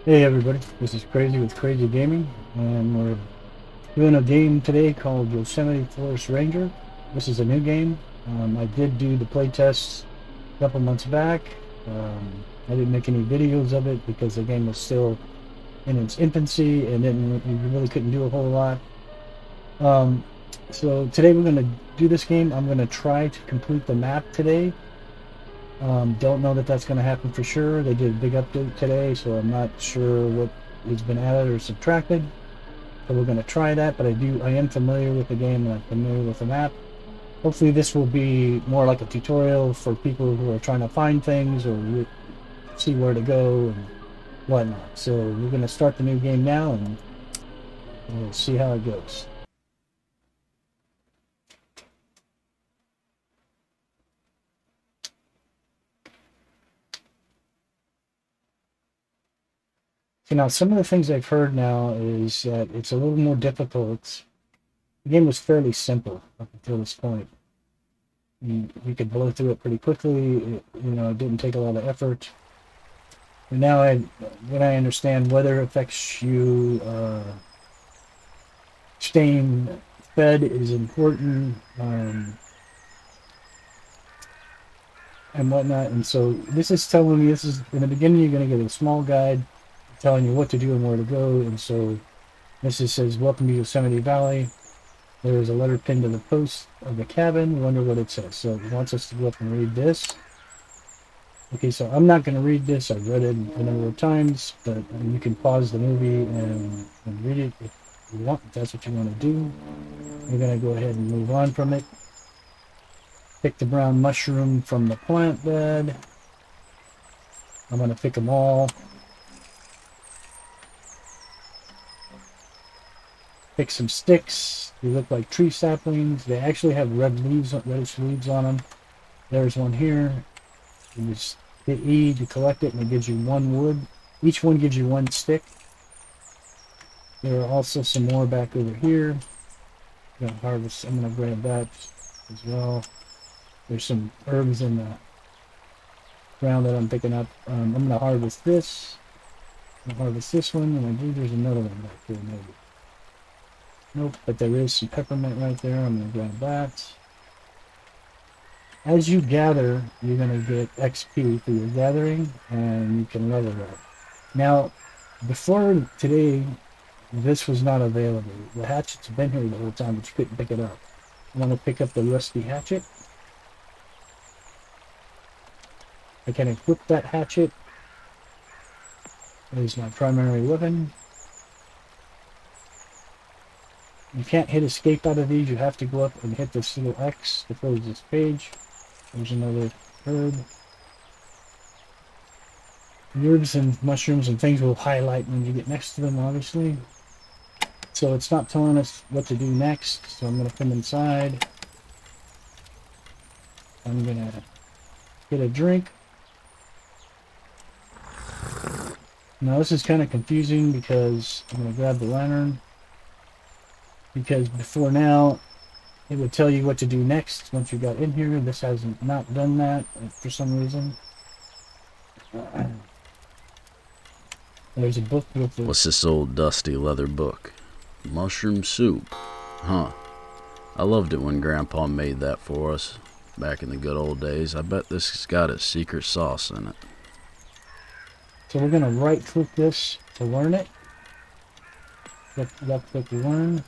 Hey everybody, this is Crazy with Crazy Gaming, and we're doing a game today called Yosemite Forest Ranger. This is a new game. I did do the play tests a couple months back. I didn't make any videos of it because the game was still in its infancy and you really couldn't do a whole lot. Um, so today we're going to do this game. I'm going to try to complete the map today. Don't know that that's going to happen for sure. They did a big update today, so I'm not sure what has been added or subtracted. So we're going to try that, but I am familiar with the game and I'm familiar with the map. Hopefully this will be more like a tutorial for people who are trying to find things or see where to go and whatnot. So we're going to start the new game now and we'll see how it goes. So now some of the things I've heard now is that it's a little more difficult. The game was fairly simple up until this point. You could blow through it pretty quickly. It didn't take a lot of effort. And now when I understand weather affects you, staying fed is important, and whatnot. And so this is telling me, this is in the beginning, you're going to get a small guide telling you what to do and where to go. And so this just says, "Welcome to Yosemite Valley." There is a letter pinned to the post of the cabin. Wonder what it says. So it wants us to go up and read this. Okay, so I'm not going to read this. I've read it a number of times, but you can pause the movie and read it if you want, if that's what you want to do. We're going to go ahead and move on from it. Pick the brown mushroom from the plant bed. I'm going to pick them all. Pick some sticks. They look like tree saplings. They actually have reddish leaves on them. There's one here. You just hit E to collect it, and it gives you one wood. Each one gives you one stick. There are also some more back over here. I'm gonna harvest. I'm gonna grab that as well. There's some herbs in the ground that I'm picking up. I'm gonna harvest this. I'm gonna harvest this one, and I believe there's another one back here, maybe. Nope, but there is some peppermint right there. I'm gonna grab that. As you gather, you're gonna get XP for your gathering, and you can level up. Now, before today, this was not available. The hatchet's been here the whole time, but you couldn't pick it up. I'm gonna pick up the rusty hatchet. I can equip that hatchet. It is my primary weapon. You can't hit escape out of these. You have to go up and hit this little X to close this page. There's another herb. Herbs and mushrooms and things will highlight when you get next to them, obviously. So it's not telling us what to do next. So I'm going to come inside. I'm going to get a drink. Now this is kind of confusing because I'm going to grab the lantern. Because before now, it would tell you what to do next once you got in here. This hasn't not done that for some reason. There's a book with the... What's this old dusty leather book? Mushroom soup. Huh. I loved it when Grandpa made that for us. Back in the good old days. I bet this has got a secret sauce in it. So we're going to right click this to learn it. Left click to learn.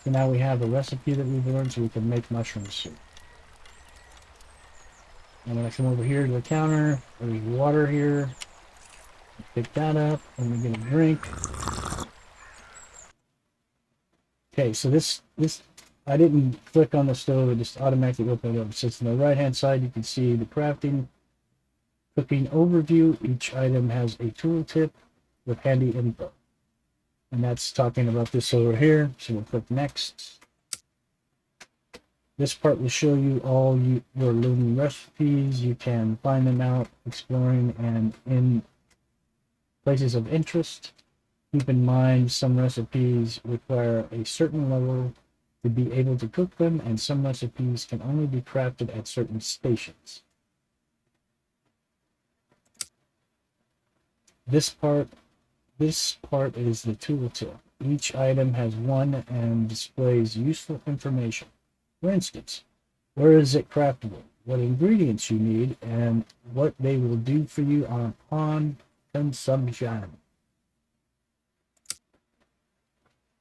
So now we have a recipe that we've learned so we can make mushroom soup. I'm going to come over here to the counter. There's water here. Pick that up. I'm going to get a drink. Okay, so this I didn't click on the stove. It just automatically opened it up. It says on the right hand side you can see the crafting cooking overview. Each item has a tooltip with handy info. And that's talking about this over here. So we'll click next. This part will show you all your looming recipes. You can find them out exploring and in places of interest. Keep in mind some recipes require a certain level to be able to cook them, and some recipes can only be crafted at certain stations. This part This part is the tooltip. Each item has one and displays useful information. For instance, where is it craftable, what ingredients you need, and what they will do for you upon consumption.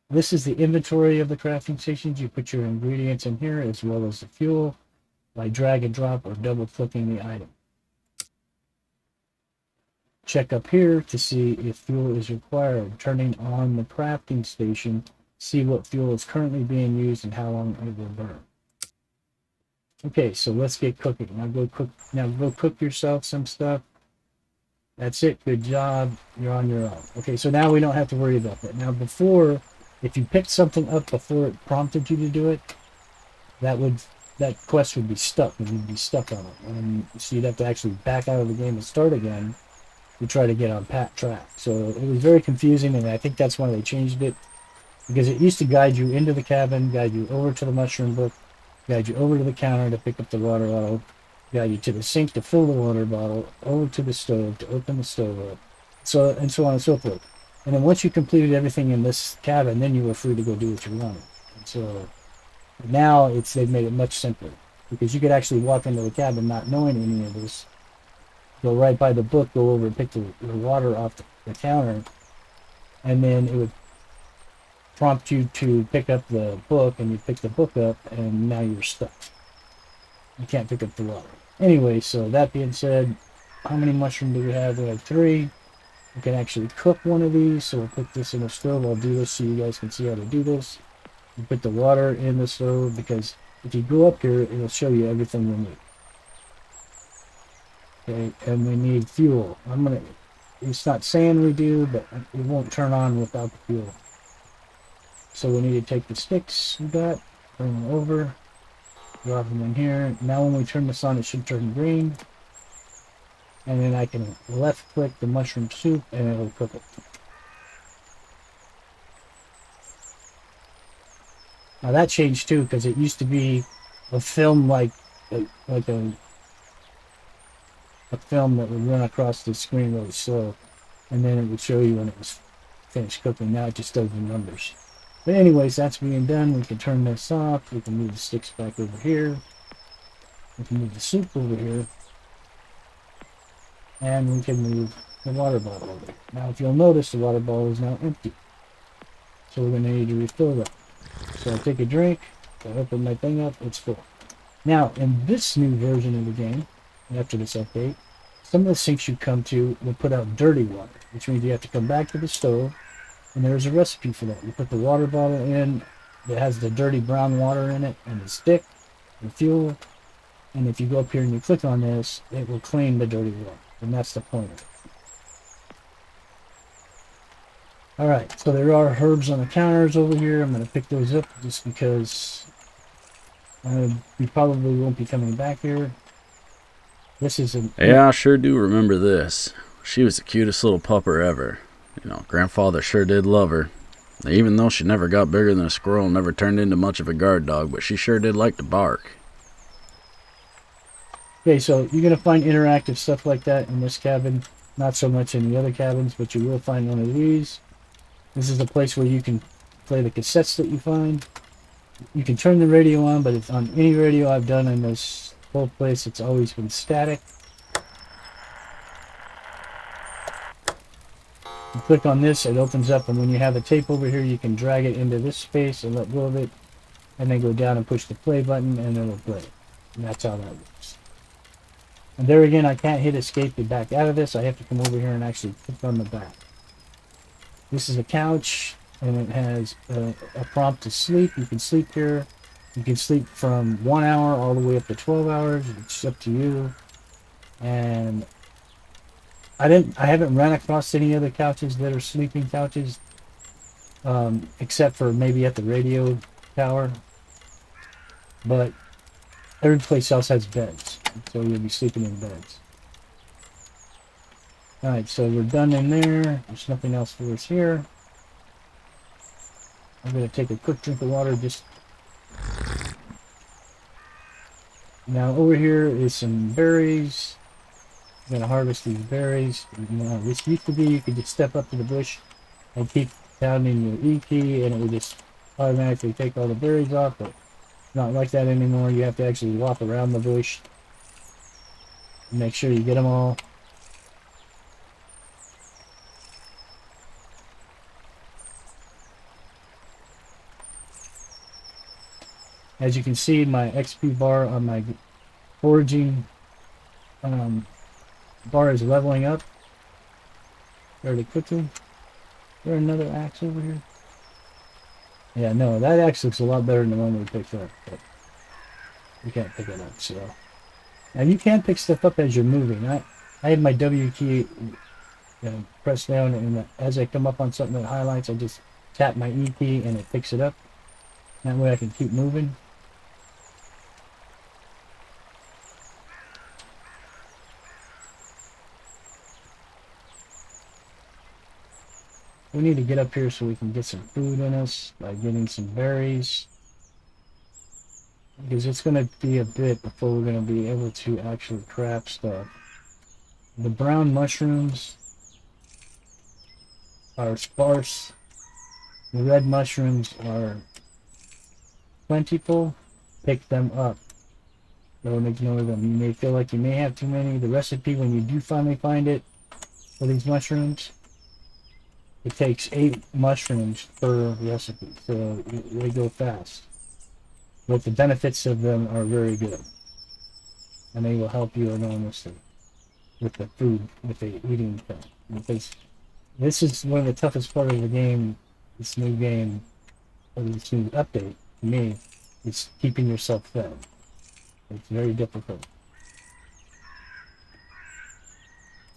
This is the inventory of the crafting stations. You put your ingredients in here as well as the fuel by drag and drop or double clicking the item. Check up here to see if fuel is required. Turning on the crafting station, see what fuel is currently being used and how long it will burn. Okay, so let's get cooking. Now go cook yourself some stuff. That's it. Good job. You're on your own. Okay, so now we don't have to worry about that. Now before, if you picked something up before it prompted you to do it, that quest would be stuck, and you'd be stuck on it. And so you'd have to actually back out of the game and start again to try to get on track. So it was very confusing, and I think that's why they changed it, because it used to guide you into the cabin, guide you over to the mushroom book, guide you over to the counter to pick up the water bottle, guide you to the sink to fill the water bottle, over to the stove to open the stove up, so on and so forth. And then once you completed everything in this cabin, then you were free to go do what you wanted. And so now they've made it much simpler, because you could actually walk into the cabin not knowing any of this, go right by the book, go over and pick the water off the counter, and then it would prompt you to pick up the book, and you pick the book up, and now you're stuck. You can't pick up the water. Anyway, so that being said, how many mushrooms do we have? We have 3. We can actually cook one of these, so we'll put this in the stove. I'll do this so you guys can see how to do this. You put the water in the stove, because if you go up here, it'll show you everything we need. Okay, and we need fuel. It's not saying we do, but it won't turn on without the fuel. So we need to take the sticks we got, bring them over, drop them in here. Now when we turn this on, it should turn green. And then I can left click the mushroom soup and it'll cook it. Now that changed too, because it used to be a film like a film that would run across the screen really slow, and then it would show you when it was finished cooking. Now it just does the numbers. But anyways, that's being done. We can turn this off. We can move the sticks back over here. We can move the soup over here. And we can move the water bottle over. Now if you'll notice, the water bottle is now empty. So we're going to need to refill that. So I take a drink, I open my thing up, it's full. Now in this new version of the game, after this update, some of the sinks you come to will put out dirty water, which means you have to come back to the stove, and there's a recipe for that. You put the water bottle in that has the dirty brown water in it, and the stick, the fuel, and if you go up here and you click on this, it will clean the dirty water, and that's the point of it. Alright, so there are herbs on the counters over here. I'm going to pick those up just because we probably won't be coming back here. This is Yeah, I sure do remember this. She was the cutest little pupper ever. You know, grandfather sure did love her. Even though she never got bigger than a squirrel and never turned into much of a guard dog, but she sure did like to bark. Okay, so you're going to find interactive stuff like that in this cabin. Not so much in the other cabins, but you will find one of these. This is a place where you can play the cassettes that you find. You can turn the radio on, but it's on any radio I've done in this whole place, it's always been static. You click on this, it opens up, and when you have a tape over here, you can drag it into this space and let go of it, and then go down and push the play button, and it'll play. And that's how that works. And there again, I can't hit escape to back out of this. I have to come over here and actually click on the back. This is a couch, and it has a prompt to sleep. You can sleep here. You can sleep from 1 hour all the way up to 12 hours. It's up to you. And I haven't run across any other couches that are sleeping couches, except for maybe at the radio tower. But every place else has beds, so you'll be sleeping in beds. Alright, so we're done in there. There's nothing else for us here. I'm going to take a quick drink of water. Now over here is some berries. I'm going to harvest these berries. This used to be you could just step up to the bush and keep pounding your E key, and it would just automatically take all the berries off. But not like that anymore. You have to actually walk around the bush and make sure you get them all. As you can see, my XP bar on my foraging um, bar is leveling up fairly quickly. Is there another axe over here? Yeah, no, that axe looks a lot better than the one we picked up, but we can't pick it up, so. And you can pick stuff up as you're moving. I have my W key pressed down, and as I come up on something that highlights, I just tap my E key and it picks it up. That way I can keep moving. We need to get up here so we can get some food in us by getting some berries. Because it's going to be a bit before we're going to be able to actually craft stuff. The brown mushrooms are sparse. The red mushrooms are plentiful. Pick them up. Don't ignore them. You may feel like you may have too many. The recipe, when you do finally find it for these mushrooms, it takes 8 mushrooms per recipe, so they go fast. But the benefits of them are very good, and they will help you enormously with the food, with the eating thing. Because this is one of the toughest part of the game, this new game, or this new update, to me, is keeping yourself fed. It's very difficult.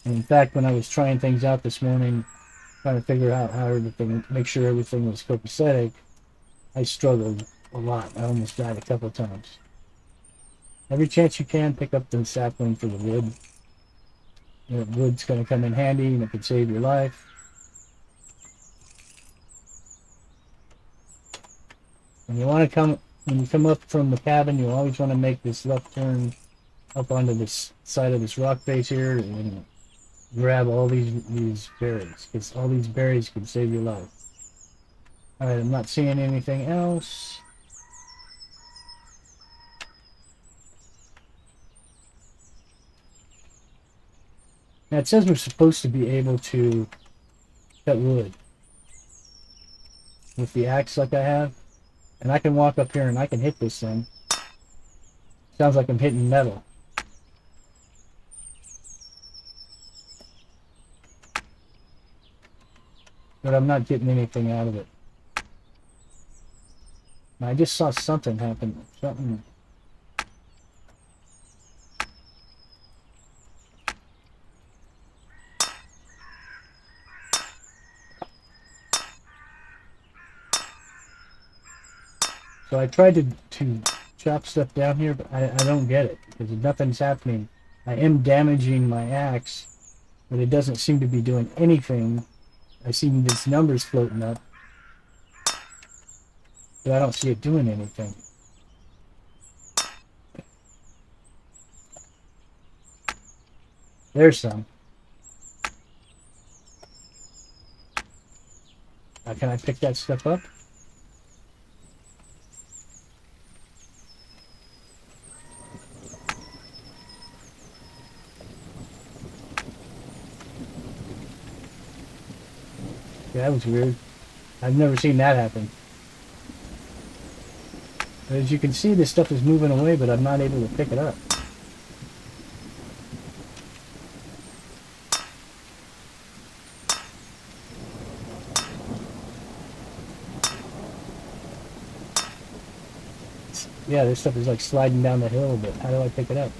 And in fact, when I was trying things out this morning, trying to figure out how everything, make sure everything was copacetic, I struggled a lot. I almost died a couple of times. Every chance you can, pick up the sapling for the wood. The wood's going to come in handy, and it could save your life. And you want to come, when you come up from the cabin, you always want to make this left turn up onto this side of this rock face here, and grab all these berries, because all these berries can save your life. Alright, I'm not seeing anything else. Now it says we're supposed to be able to cut wood with the axe like I have, and I can walk up here and I can hit this thing. Sounds like I'm hitting metal. But I'm not getting anything out of it. I just saw something happen. Something. So I tried to chop stuff down here, but I don't get it, because nothing's happening. I am damaging my axe, but it doesn't seem to be doing anything. I see these numbers floating up, but I don't see it doing anything. There's some. Can I pick that stuff up? Yeah, that was weird. I've never seen that happen. As you can see, this stuff is moving away, but I'm not able to pick it up. Yeah, this stuff is like sliding down the hill, but how do I pick it up?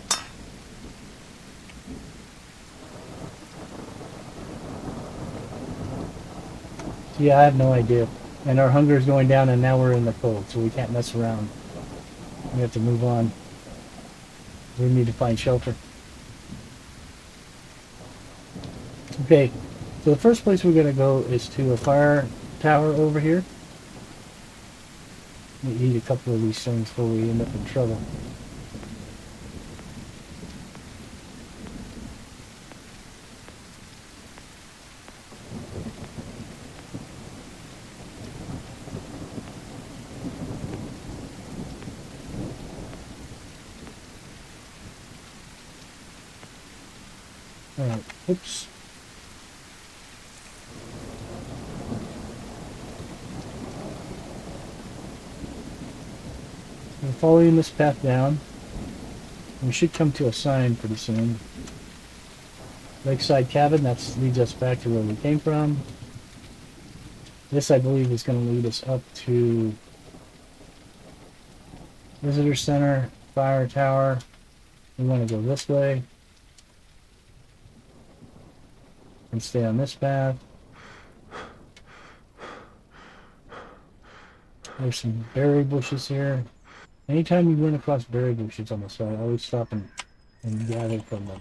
Yeah, I have no idea. And our hunger is going down, and now we're in the cold, so we can't mess around. We have to move on. We need to find shelter. Okay, so the first place we're going to go is to a fire tower over here. We eat a couple of these things before we end up in trouble. Alright, oops. We're following this path down. We should come to a sign pretty soon. Lakeside Cabin, that leads us back to where we came from. This, I believe, is going to lead us up to Visitor Center, Fire Tower. We want to go this way and stay on this path. There's some berry bushes here. Anytime you run across berry bushes on the side, always stop and gather from them.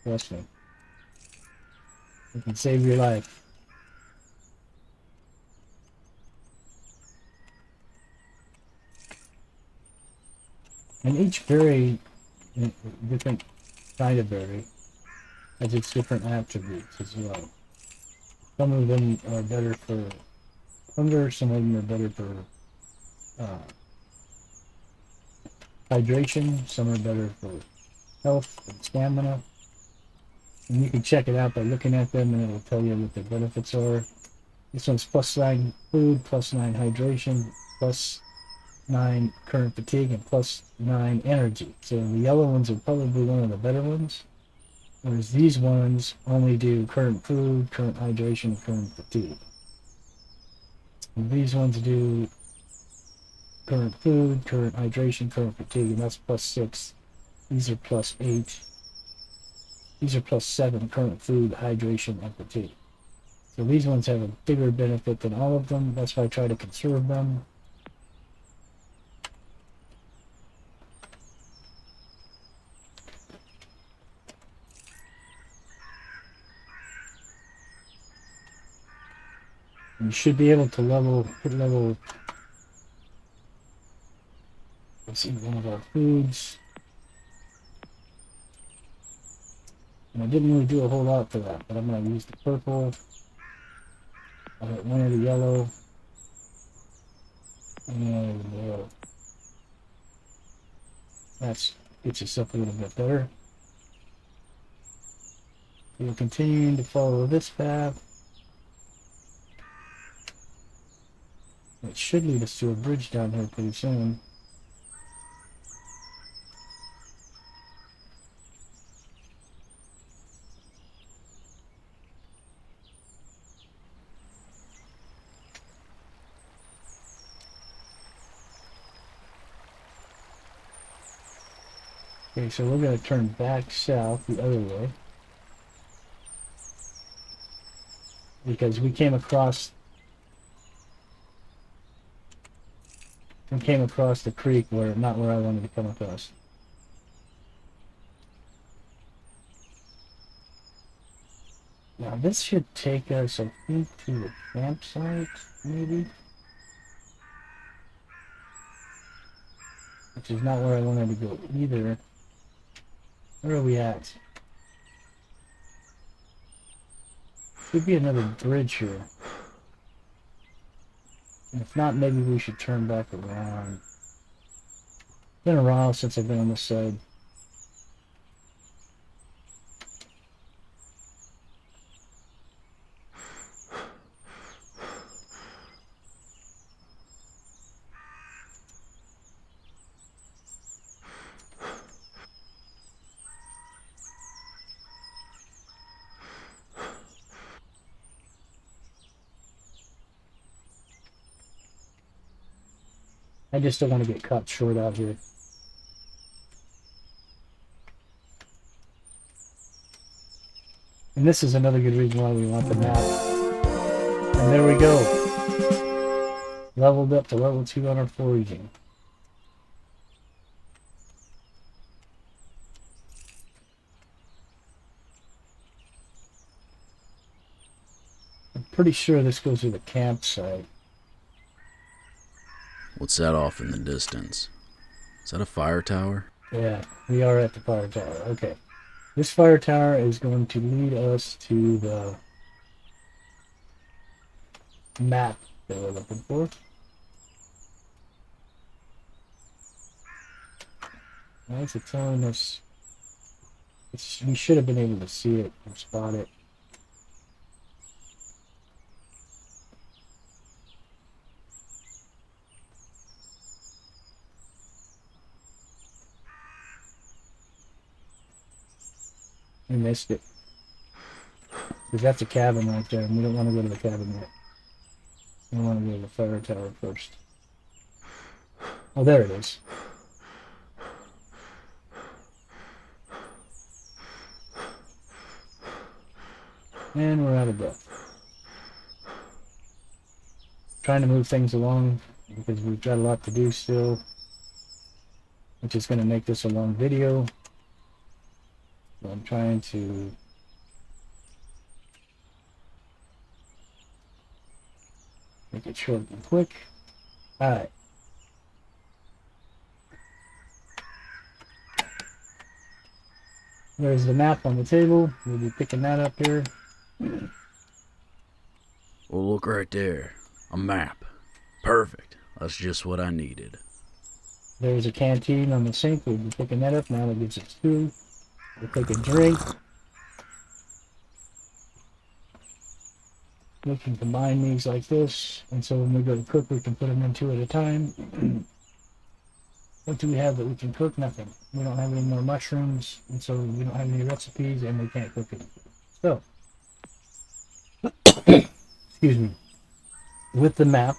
Trust me. It can save your life. And each berry, different kind of berry, has its different attributes as well. Some of them are better for hunger, some of them are better for uh, hydration, some are better for health and stamina. And you can check it out by looking at them and it'll tell you what the benefits are. This one's +9 food, +9 hydration, +9 current fatigue, and +9 energy. So the yellow ones are probably one of the better ones. Whereas these ones only do current food, current hydration, and current fatigue. And these ones do current food, current hydration, current fatigue, and that's +6. These are +8. These are +7, current food, hydration, and fatigue. So these ones have a bigger benefit than all of them. That's why I try to conserve them. You should be able to hit level, let's see, one of our foods. And I didn't really do a whole lot for that, but I'm going to use the purple. I'll hit one of the yellow. And that gets us up a little bit better. We're continuing to follow this path. It should lead us to a bridge down here pretty soon. Okay, so we're going to turn back south the other way. Because we came across the creek where not where I wanted to come across. Now this should take us, I think, to the campsite, maybe? Which is not where I wanted to go either. Where are we at? Should be another bridge here. And if not, maybe we should turn back around. It's been a while since I've been on this side. I just don't want to get caught short out here. And this is another good reason why we want the map. And there we go. Leveled up to level 2 on our foraging. I'm pretty sure this goes to the campsite. What's that off in the distance? Is that a fire tower? Yeah, we are at the fire tower. Okay. This fire tower is going to lead us to the map that we're looking for. Why is it telling us? We should have been able to see it or spot it. We missed it. Because that's a cabin right there, and we don't want to go to the cabin yet. We want to go to the fire tower first. Oh, there it is. And we're out of breath. Trying to move things along because we've got a lot to do still, which is going to make this a long video. So I'm trying to make it short and quick. Alright. There's the map on the table. We'll be picking that up here. Well, look right there. A map. Perfect. That's just what I needed. There's a canteen on the sink. We'll be picking that up. Now that gives us two. We'll take a drink. We can combine these like this. And so when we go to cook, we can put them in two at a time. What do we have that we can cook? Nothing. We don't have any more mushrooms. And so we don't have any recipes and we can't cook it. So, excuse me. With the map,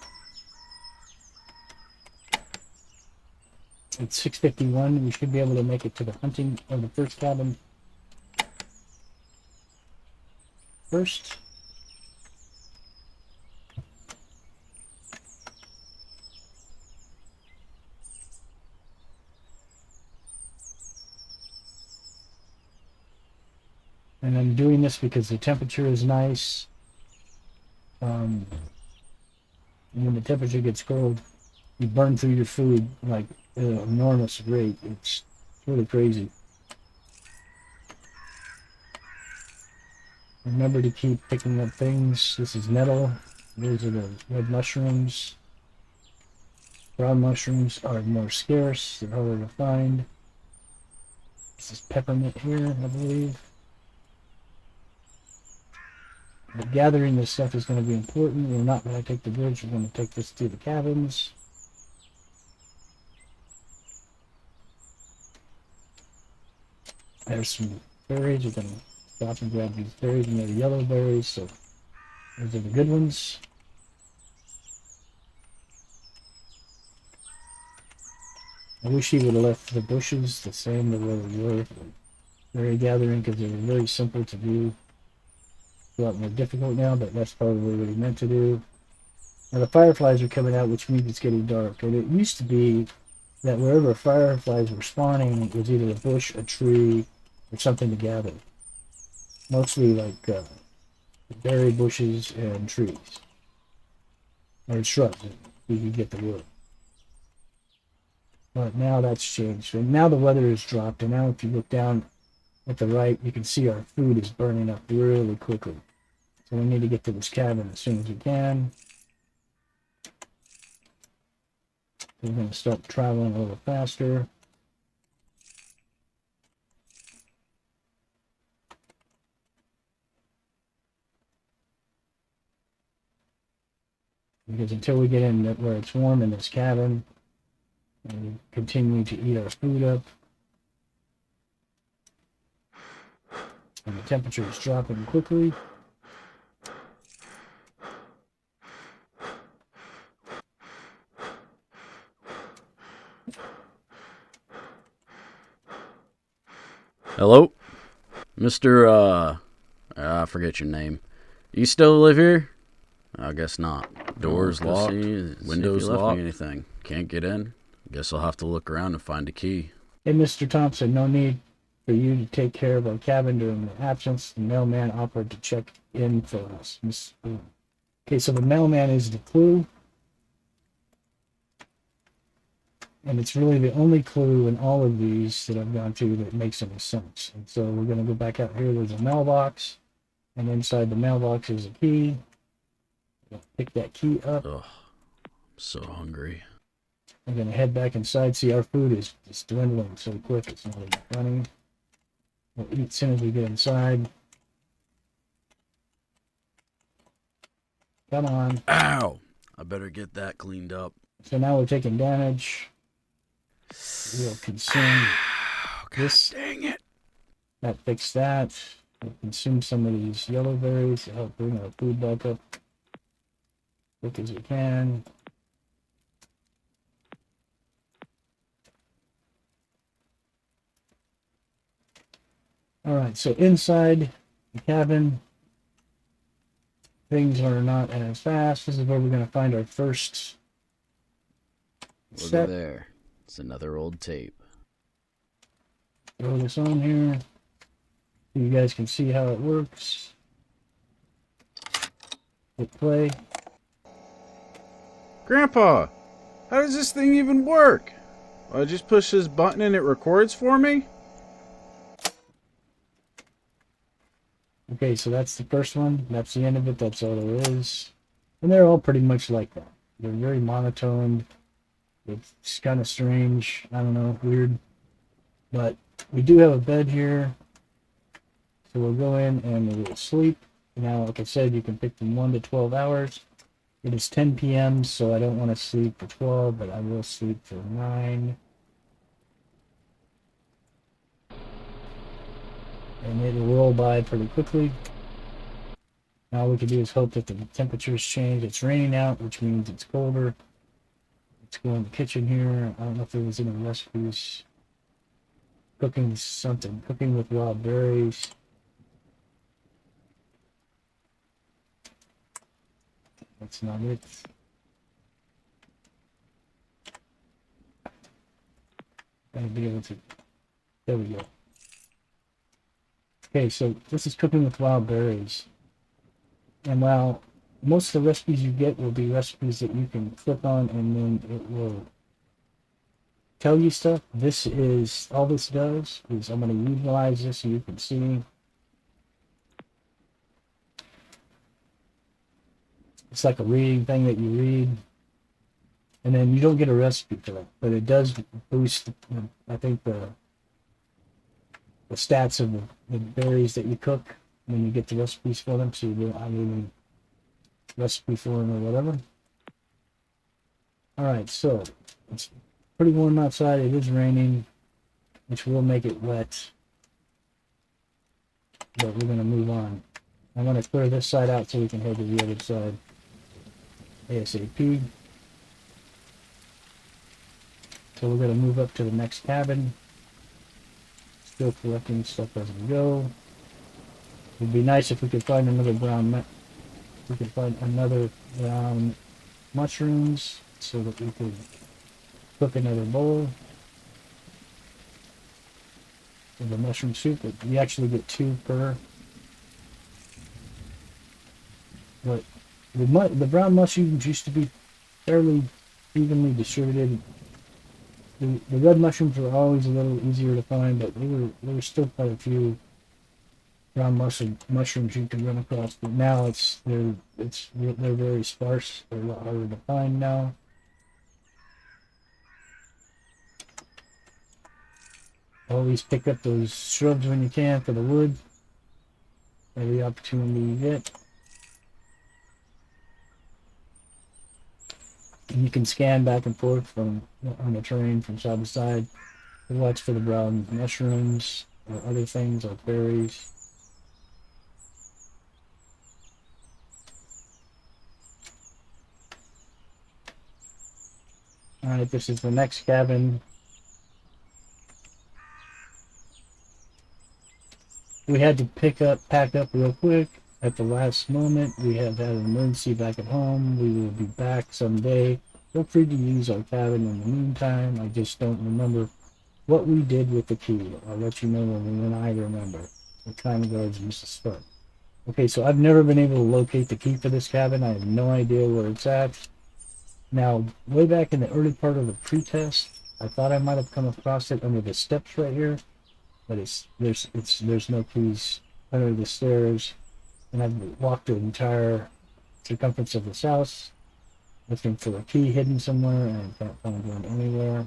it's 6:51. We should be able to make it to the hunting or the first cabin first. And I'm doing this because the temperature is nice. And when the temperature gets cold, you burn through your food like at an enormous rate. It's really crazy. Remember to keep picking up things. This is nettle. Those are the red mushrooms. Brown mushrooms are more scarce. They're harder to find. This is peppermint here, I believe. But gathering this stuff is going to be important. We're not going to take the bridge. We're going to take this to the cabins. There's some berries. We're going to stop and grab these berries, and they're yellow berries, so those are the good ones. I wish he would have left the bushes the same the way they were for berry gathering, because they were very simple to do. A lot more difficult now, but that's probably what he meant to do. Now the fireflies are coming out, which means it's getting dark. And it used to be that wherever fireflies were spawning, it was either a bush, a tree, or something to gather. Mostly like berry bushes and trees. Or shrubs, if you could get the wood. But now that's changed. And now the weather has dropped, and now if you look down at the right, you can see our food is burning up really quickly. So we need to get to this cabin as soon as we can. We're going to start traveling a little faster. Because until we get in where it's warm in this cabin, and we continue to eat our food up, and the temperature is dropping quickly. Hello? Mr. I forget your name. You still live here? I guess not. Doors locked, windows locked, anything. Can't get in? Guess I'll have to look around and find a key. Hey, Mr. Thompson, no need for you to take care of our cabin during the absence. The mailman offered to check in for us. Okay, so the mailman is the clue. And it's really the only clue in all of these that I've gone to that makes any sense. And so we're going to go back out here. There's a mailbox. And inside the mailbox is a key. Pick that key up. Ugh, I'm so hungry. I'm going to head back inside. See, our food is dwindling so quick. It's not even funny. We'll eat as soon as we get inside. Come on. Ow! I better get that cleaned up. So now we're taking damage. We'll consume God this. dang it. That fixed that. We'll consume some of these yellow berries to help bring our food back up quick as we can. Alright, so inside the cabin, things are not as fast. This is where we're going to find our first Look set. at there. It's another old tape. Throw this on here so you guys can see how it works. Hit play. Grandpa, how does this thing even work? I just push this button and it records for me? Okay, so that's the first one. That's the end of it. That's all there is. And they're all pretty much like that. They're very monotone. It's kind of strange. I don't know, weird. But we do have a bed here. So we'll go in and we'll sleep. Now, like I said, you can pick from 1 to 12 hours. It is 10 p.m., so I don't want to sleep for 12, but I will sleep for 9. And it'll roll by pretty quickly. Now all we can do is hope that the temperatures change. It's raining out, which means it's colder. Let's go in the kitchen here. I don't know if there was any recipes. Cooking something. Cooking with wild berries. That's not it. Gotta be able to. There we go. Okay, so this is cooking with wild berries. And while most of the recipes you get will be recipes that you can click on and then it will tell you stuff, this is, all this does is I'm going to utilize this so you can see. It's like a reading thing that you read. And then you don't get a recipe for it, but it does boost, I think, the stats of the berries that you cook when you get the recipes for them. So you do, I mean, recipe for them or whatever. Alright, so it's pretty warm outside. It is raining, which will make it wet. But we're going to move on. I'm going to clear this side out so we can head to the other side ASAP. So we're going to move up to the next cabin. Still collecting stuff as we go. It would be nice if we could find another brown mushrooms so that we could cook another bowl of the mushroom soup. But we actually get 2 per. But the brown mushrooms used to be fairly evenly distributed. The red mushrooms were always a little easier to find, but there were still quite a few brown mushrooms you can run across. But now they're very sparse. They're a lot harder to find now. Always pick up those shrubs when you can for the wood. Every opportunity you get. And you can scan back and forth on the terrain from side to side to watch for the brown mushrooms or other things like berries. Alright, this is the next cabin. We had to pack up real quick at the last moment. We have had an emergency back at home. We will be back someday. Feel free to use our cabin in the meantime. I just don't remember what we did with the key. I'll let you know when I remember. The time guards used to start. Okay, so I've never been able to locate the key for this cabin. I have no idea where it's at. Now, way back in the early part of the pre-test, I thought I might have come across it under the steps right here. But there's no keys under the stairs, and I've walked the entire circumference of this house looking for a key hidden somewhere, and I can't find one anywhere.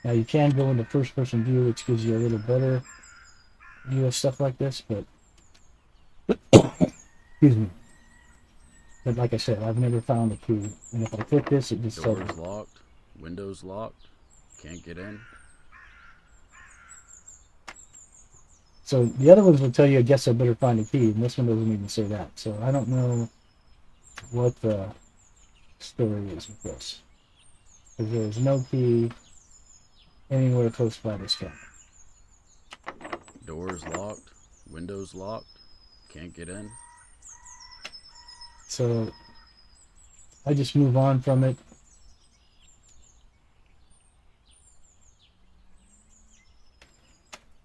Now you can go into first-person view, which gives you a little better view of stuff like this, but excuse me. But like I said, I've never found a key, and if I click this, it just tells me. Doors locked. Windows locked. Can't get in. So the other ones will tell you, I guess I better find a key, and this one doesn't even say that. So I don't know what the story is with this, because there's no key anywhere close by this cabin. Doors locked. Windows locked. Can't get in. So I just move on from it.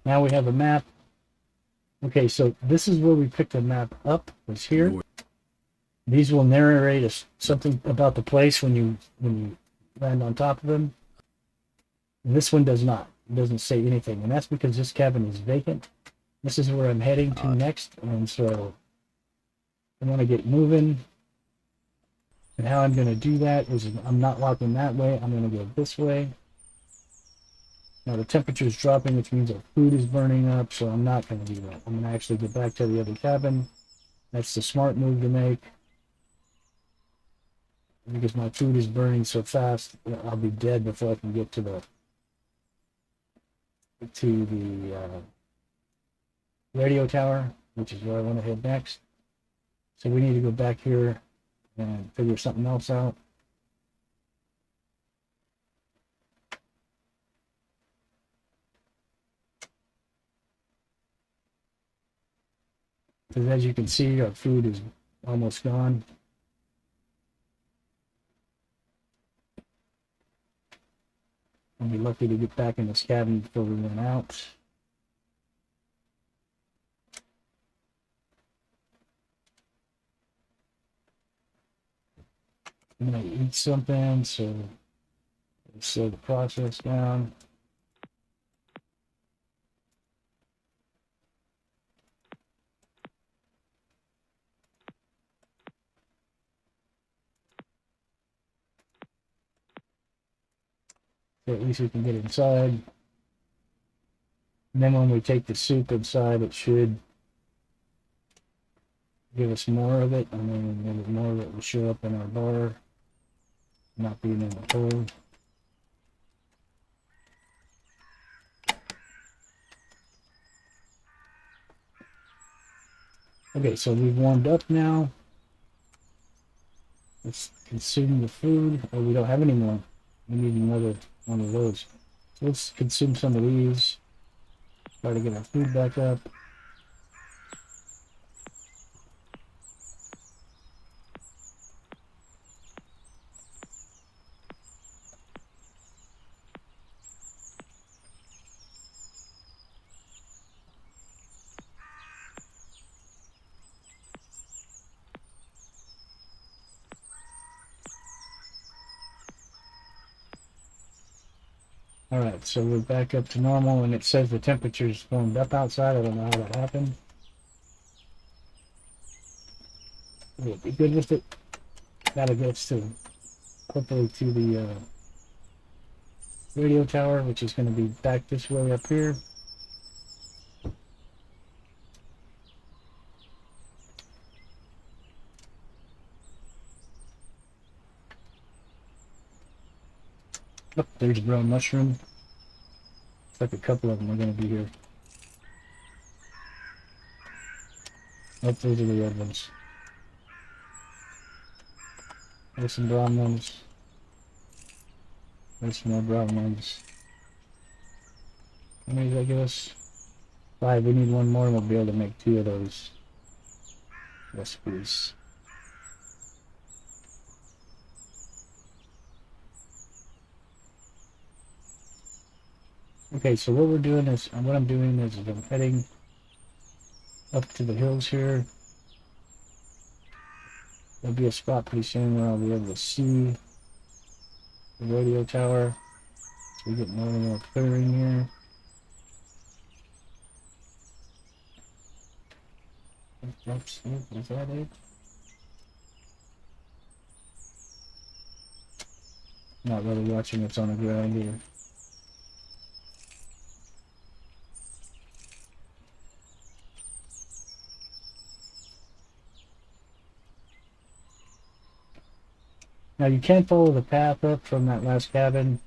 Now we have a map. Okay, so this is where we picked the map up, was here. These will narrate us something about the place when you land on top of them. This one does not. It doesn't say anything, and that's because this cabin is vacant. This is where I'm heading to next, and so I want to get moving. And how I'm going to do that is I'm not walking that way. I'm going to go this way. Now the temperature is dropping, which means our food is burning up, so I'm not going to do that. I'm going to actually get back to the other cabin. That's the smart move to make. Because my food is burning so fast, I'll be dead before I can get to the radio tower, which is where I want to head next. So we need to go back here and figure something else out. Because as you can see, our food is almost gone. I'll be lucky to get back in this cabin before we run out. I'm going to eat something, so slow the process down. So at least we can get inside. And then when we take the soup inside, it should give us more of it. I mean, maybe more of it will show up in our bar, not being in the hole. Okay, so we've warmed up now. Let's consume the food. Oh, we don't have any more. We need another one of those. So let's consume some of these. Try to get our food back up. Alright, so we're back up to normal, and it says the temperature's warmed up outside. I don't know how that happened. We'll be good with it. That'll get us to, hopefully, to the radio tower, which is going to be back this way up here. Oh, there's a brown mushroom. Looks like a couple of them are going to be here. Oh, those are the red ones. There's some brown ones. There's some more brown ones. How many did that give us? 5. We need one more and we'll be able to make 2 of those recipes. Okay, so what I'm doing is I'm heading up to the hills here. There'll be a spot pretty soon where I'll be able to see the radio tower. So we get more and more clearing here. That's it. Is that it? Not really watching what's on the ground here. Now you can follow the path up from that last cabin,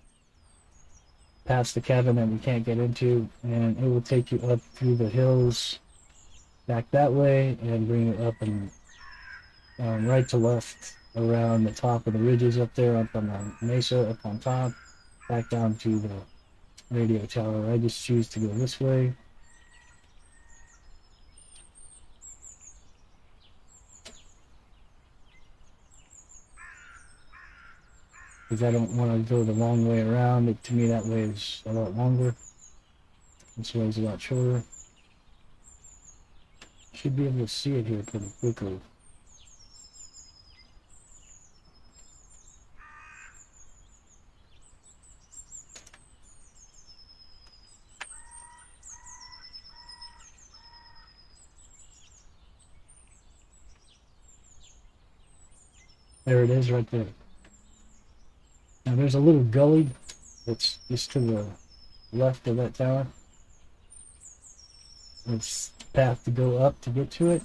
past the cabin that we can't get into, and it will take you up through the hills, back that way, and bring you up and right to left around the top of the ridges up there, up on the mesa, up on top, back down to the radio tower. I just choose to go this way. Because I don't want to go the long way around. To me, that way is a lot longer. This way is a lot shorter. Should be able to see it here pretty quickly. There it is right there. Now there's a little gully that's just to the left of that tower. There's a path to go up to get to it.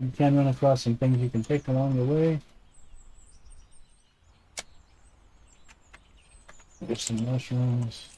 You can run across some things you can take along the way. There's some mushrooms.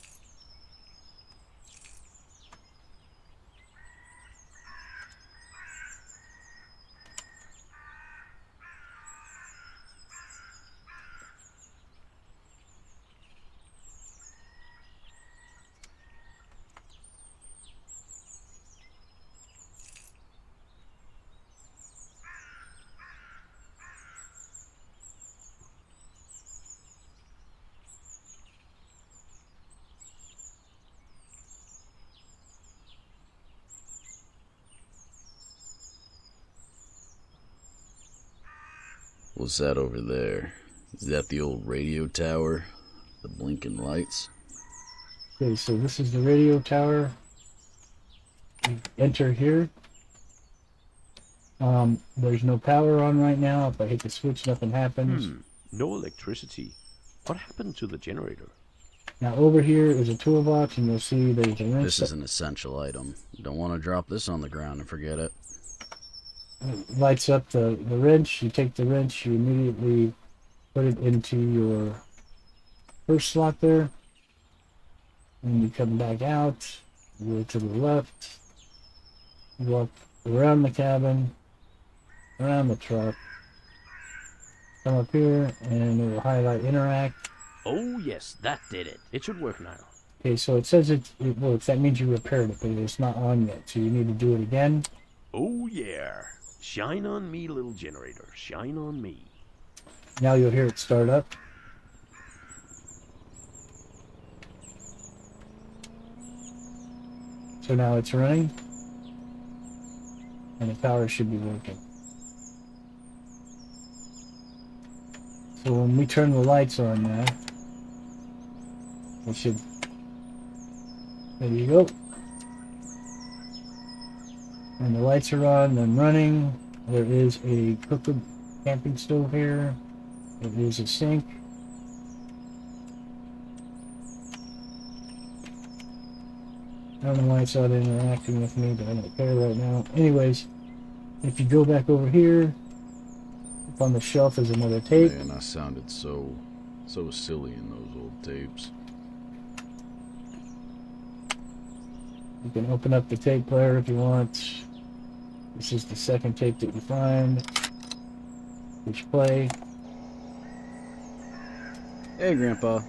What's that over there? Is that the old radio tower? The blinking lights? Okay, so this is the radio tower. You enter here. There's no power on right now. If I hit the switch, nothing happens. No electricity. What happened to the generator? Now over here is a toolbox, and you'll see there's a wrench. This is an essential item. You don't want to drop this on the ground and forget it. It lights up the wrench. You take the wrench, you immediately put it into your first slot there. And you come back out, you go to the left, you walk around the cabin, around the truck, come up here, and it will highlight interact. Oh yes, that did it. It should work now. Okay, so it says it works. That means you repaired it, but it's not on yet, so you need to do it again. Oh yeah. Shine on me, little generator. Shine on me. Now you'll hear it start up. So now it's running, and the power should be working. So when we turn the lights on now, it should, there you go. And the lights are on and running. There is a cooking camping stove here. There is a sink. I don't know why it's not interacting with me, but I don't care right now. Anyways, if you go back over here, up on the shelf is another tape. Man, I sounded so silly in those old tapes. You can open up the tape player if you want. This is the second tape that you find. Push play. Hey, Grandpa.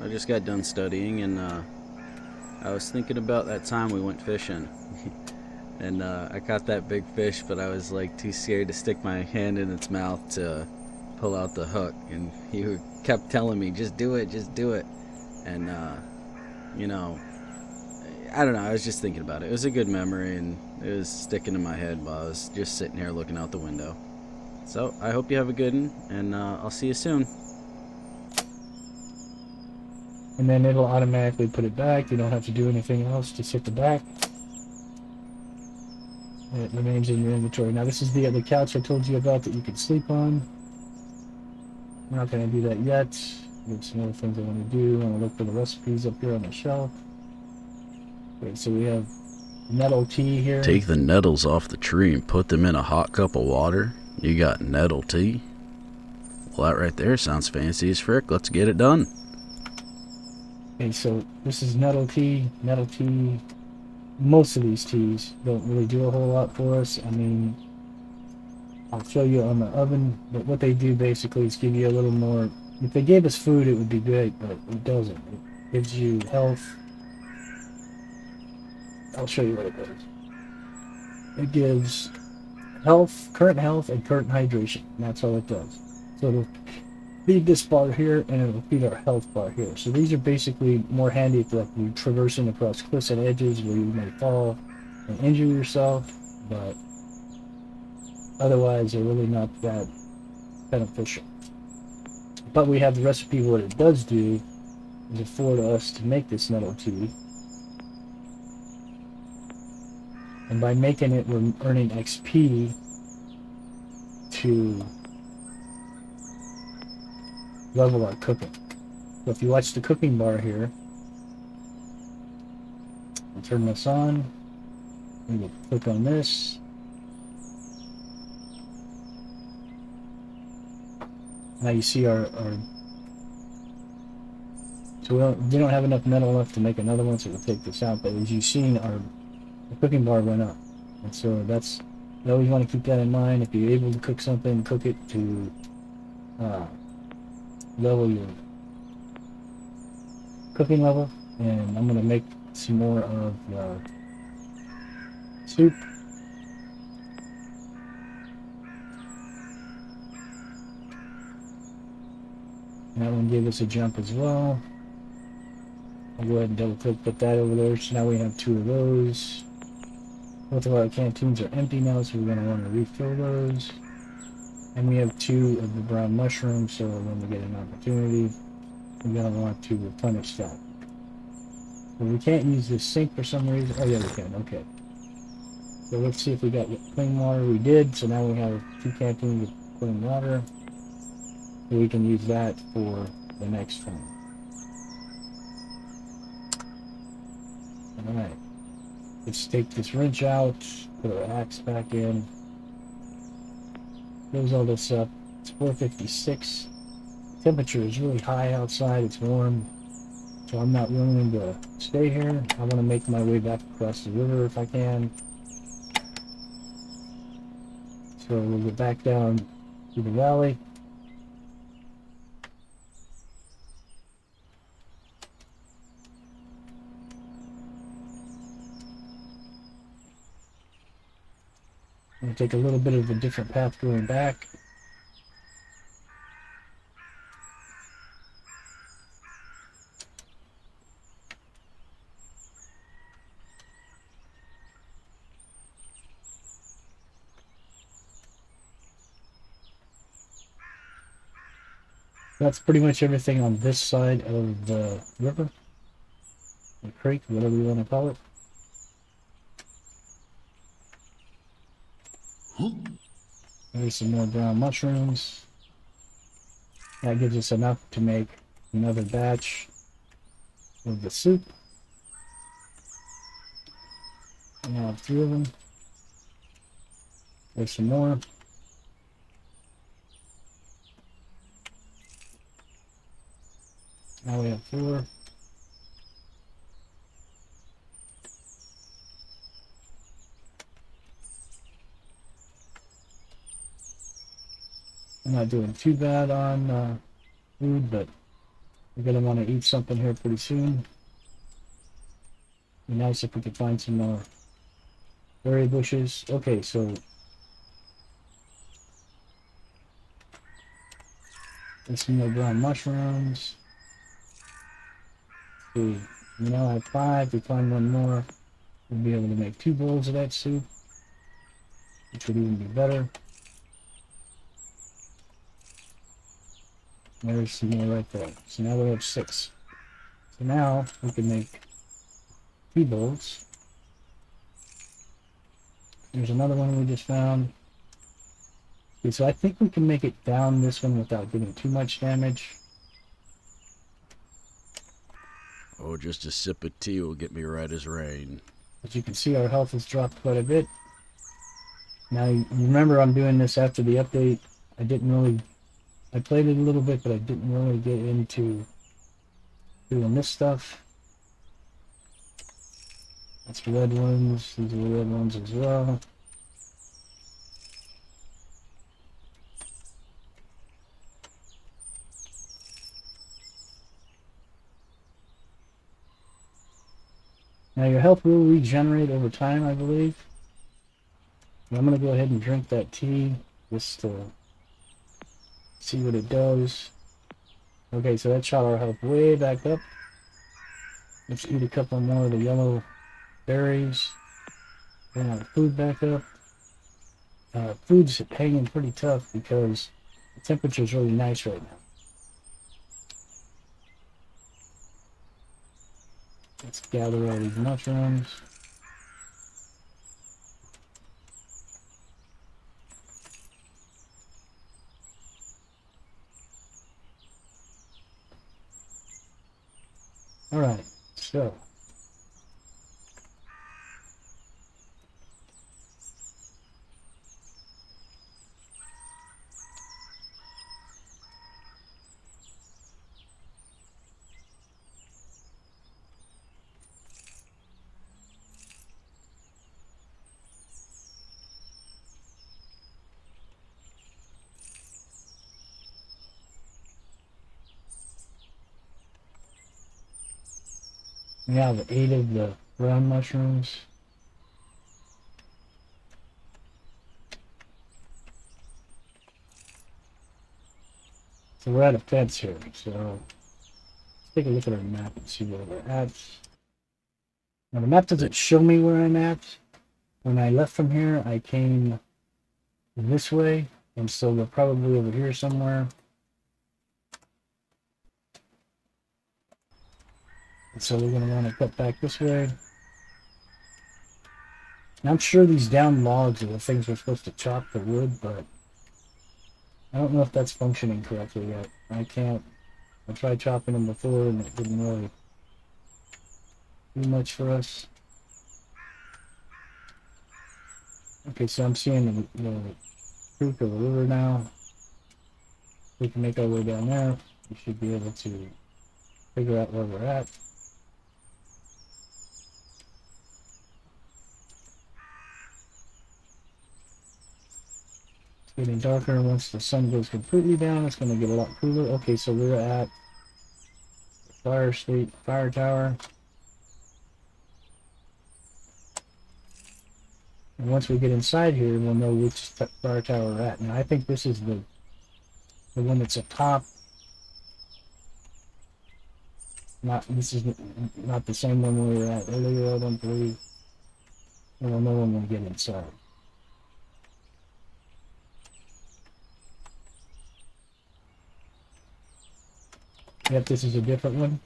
I just got done studying, and I was thinking about that time we went fishing. And I caught that big fish, but I was like too scared to stick my hand in its mouth to pull out the hook. And he kept telling me, just do it, just do it. And, you know, I don't know, I was just thinking about it. It was a good memory, and it was sticking in my head while I was just sitting here looking out the window. So, I hope you have a good one, and I'll see you soon. And then it'll automatically put it back. You don't have to do anything else. Just hit the back. And it remains in your inventory. Now this is the other couch I told you about that you can sleep on. I'm not going to do that yet. There's some other things I want to do. I want to look for the recipes up here on the shelf. Okay, so we have nettle tea here. Take the nettles off the tree and put them in a hot cup of water? You got nettle tea? Well, that right there sounds fancy as frick. Let's get it done. Okay, so this is nettle tea. Nettle tea. Most of these teas don't really do a whole lot for us. I mean, I'll show you on the oven, but what they do basically is give you a little more. If they gave us food, it would be great, but it doesn't. It gives you health. I'll show you what it does. It gives health, current health, and current hydration. And that's all it does. So it'll feed this bar here, and it'll feed our health bar here. So these are basically more handy if like you're traversing across cliffs and edges where you may fall and injure yourself, but otherwise they're really not that beneficial. But we have the recipe. What it does do is afford us to make this nettle tea. And by making it, we're earning XP to level our cooking. So if you watch the cooking bar here, I'll turn this on. We will click on this. Now you see our so we don't have enough metal left to make another one, so we'll take this out. But as you've seen, the cooking bar went up, and so that's, you always want to keep that in mind. If you're able to cook something, cook it to level your cooking level. And I'm going to make some more of soup. And that one gave us a jump as well. I'll go ahead and double click, put that over there. So now we have 2 of those. Both of our canteens are empty now, so we're going to want to refill those. And we have 2 of the brown mushrooms, so when we get an opportunity, we're going to want to replenish that. But we can't use this sink for some reason. Oh yeah, we can. Okay. So let's see if we got clean water. We did, so now we have 2 canteens of clean water. So we can use that for the next one. Alright. Let's take this wrench out, put our axe back in. Close all this up. It's 4:56. Temperature is really high outside, it's warm. So I'm not willing to stay here. I want to make my way back across the river if I can. So we'll go back down to the valley. I'm going to take a little bit of a different path going back. That's pretty much everything on this side of the river, the creek, whatever you want to call it. There's some more brown mushrooms. That gives us enough to make another batch of the soup. And I have 3 of them. There's some more. Now we have 4. I'm not doing too bad on food, but we're going to want to eat something here pretty soon. It'd be nice if we could find some more berry bushes. Okay, so there's some more brown mushrooms. We now have 5. If we find one more, we'll be able to make 2 bowls of that soup, which would even be better. There's some more right there. So now we have 6. So now we can make 2 bowls. There's another one we just found. Okay, so I think we can make it down this one without getting too much damage. Oh, just a sip of tea will get me right as rain. As you can see, our health has dropped quite a bit. Now, you remember I'm doing this after the update. I played it a little bit, but I didn't really get into doing this stuff. That's red ones. These are red ones as well. Now your health will regenerate over time, I believe. And I'm going to go ahead and drink that tea just to see what it does. Okay, so that shot our health way back up. Let's eat a couple more of the yellow berries. Bring our food back up. Food's hanging pretty tough because the temperature's really nice right now. Let's gather all these mushrooms. Alright, so we have 8 of the brown mushrooms. So we're at a fence here, so let's take a look at our map and see where we're at. Now the map doesn't show me where I'm at. When I left from here, I came this way, and so we're probably over here somewhere. And so we're going to want to cut back this way. And I'm sure these down logs are the things we're supposed to chop the wood, but I don't know if that's functioning correctly yet. I tried chopping them before and it didn't really do much for us. Okay, so I'm seeing the creek or the river now. We can make our way down there. We should be able to figure out where we're at. It's getting darker. Once the sun goes completely down, it's going to get a lot cooler. Okay, so we're at the fire tower. And once we get inside here, we'll know which fire tower we're at. Now, I think this is the one that's up top. This is not the same one we were at earlier, I don't believe. And we'll know when we get inside. Yep, this is a different one.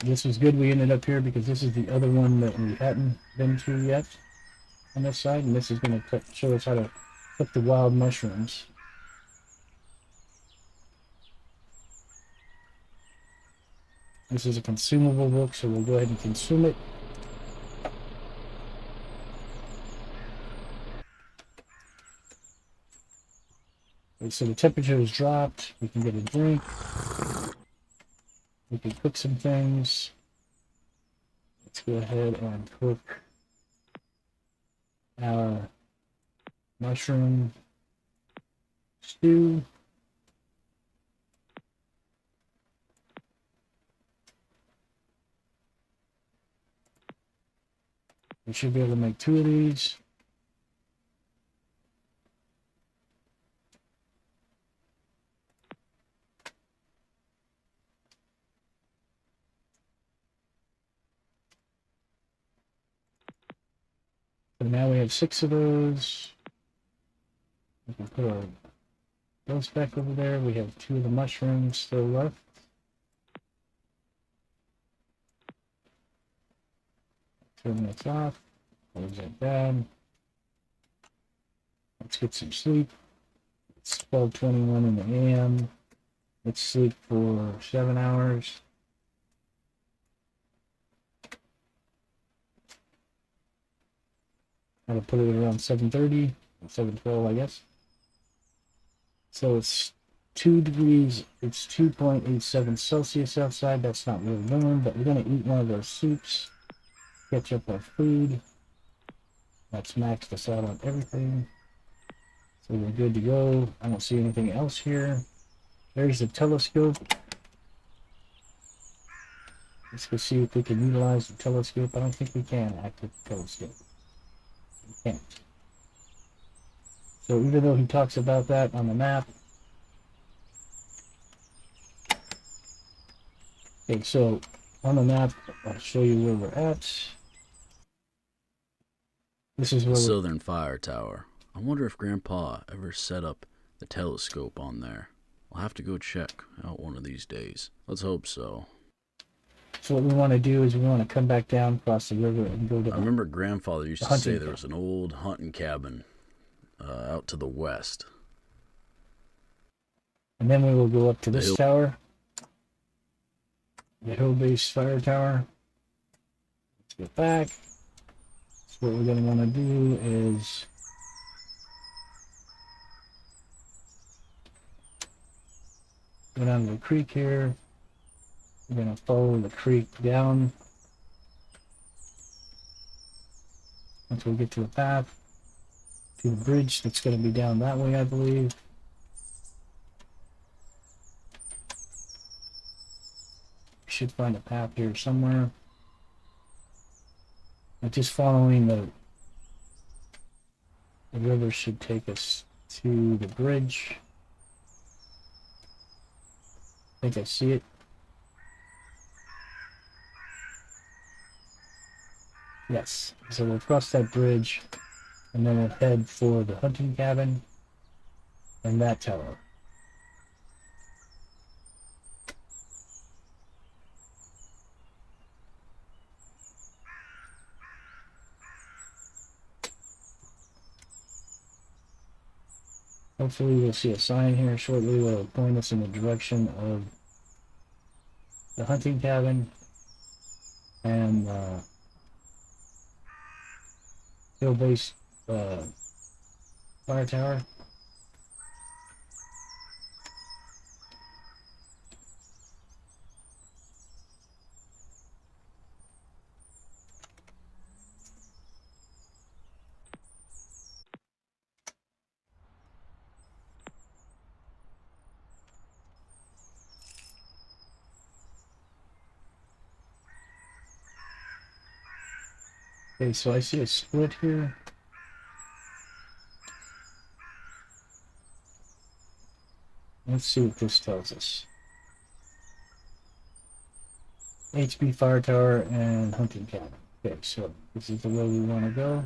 This was good we ended up here because this is the other one that we hadn't been to yet on this side, and this is going to show us how to cook the wild mushrooms. This is a consumable book, so we'll go ahead and consume it. Okay, so the temperature has dropped. We can get a drink. We can cook some things. Let's go ahead and cook our mushroom stew. We should be able to make 2 of these. So now we have 6 of those. We can put our those back over there. We have 2 of the mushrooms still left. Turn this off. Close that down. Let's get some sleep. It's 12:21 in the AM. Let's sleep for 7 hours. I'll put it around 7:30, 7:12, I guess. So it's 2 degrees, it's 2.87 Celsius outside. That's not really warm, but we're going to eat one of those soups, catch up our food. That's maxed us out on everything. So we're good to go. I don't see anything else here. There's the telescope. Let's go see if we can utilize the telescope. I don't think we can activate the telescope. We can't. So even though he talks about that on the map. Okay, so on the map, I'll show you where we're at. This is The where Southern Fire Tower. I wonder if Grandpa ever set up the telescope on there. I'll have to go check out one of these days. Let's hope so. So what we want to do is we want to come back down across the river and go to I remember Grandfather used to say hunting there was an old hunting cabin out to the west. And then we will go up to The this hill. tower. The hill-based fire tower. Let's get back. So what we're going to want to do is go down to the creek here. We're going to follow the creek down until we get to the path, to the bridge that's going to be down that way, I believe. We should find a path here somewhere. And just following the river should take us to the bridge. I think I see it. Yes, so we'll cross that bridge and then we'll head for the hunting cabin and that tower. Hopefully we'll see a sign here shortly that will point us in the direction of the hunting cabin and hill-based fire tower. Okay, so I see a split here. Let's see what this tells us. HB fire tower and hunting cabin. Okay, so this is the way we want to go.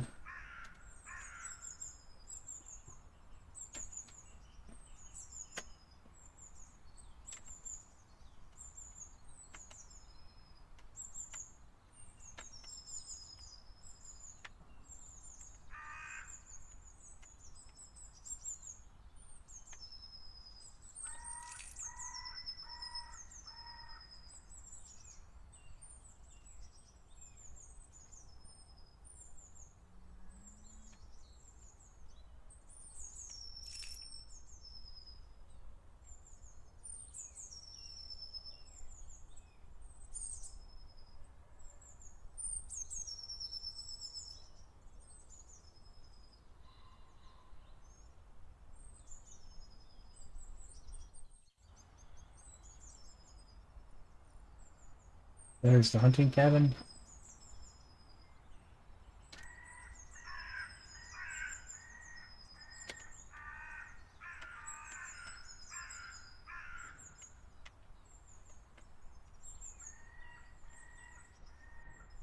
There's the hunting cabin.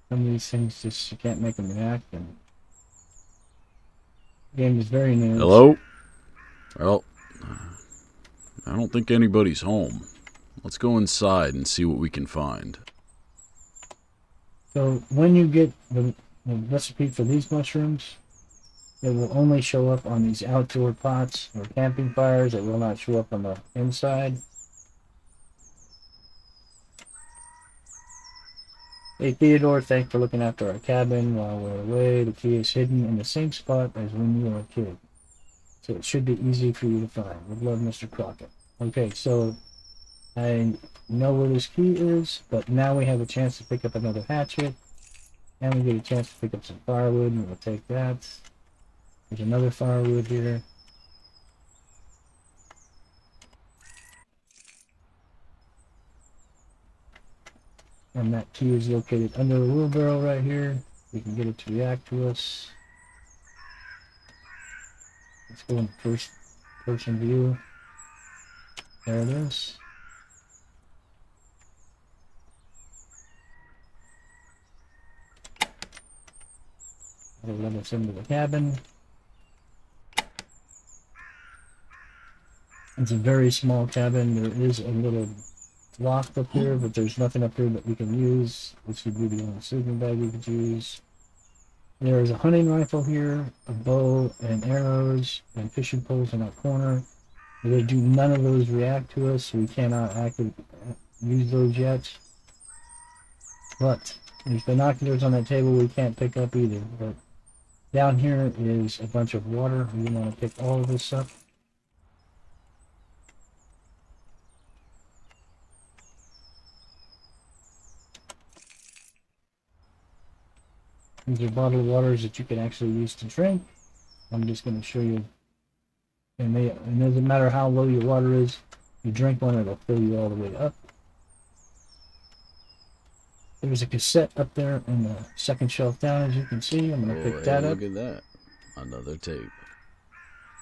Some of these things just, you can't make them react, and the game is very new. Hello? Well, I don't think anybody's home. Let's go inside and see what we can find. So when you get the recipe for these mushrooms, it will only show up on these outdoor pots or camping fires. It will not show up on the inside. Hey Theodore, thanks for looking after our cabin while we're away. The key is hidden in the same spot as when you were a kid, so it should be easy for you to find. With love, Mr. Crockett. Okay, so I know where this key is, but now we have a chance to pick up another hatchet, and we get a chance to pick up some firewood, and we'll take that. There's another firewood here. And that key is located under the wheelbarrow right here. We can get it to react to us. Let's go in first person view. There it is. We'll let us into the cabin. It's a very small cabin. There is a little loft up here, but there's nothing up here that we can use. This would be the only sleeping bag we could use. There is a hunting rifle here, a bow, and arrows, and fishing poles in that corner. They do none of those react to us, so we cannot use those yet. But there's binoculars on that table we can't pick up either. But down here is a bunch of water. We want to pick all of this up. These are bottled waters that you can actually use to drink. I'm just going to show you. And it doesn't matter how low your water is. You drink one, it'll fill you all the way up. There's a cassette up there in the second shelf down, as you can see. I'm going to pick that up. Look at that. Another tape.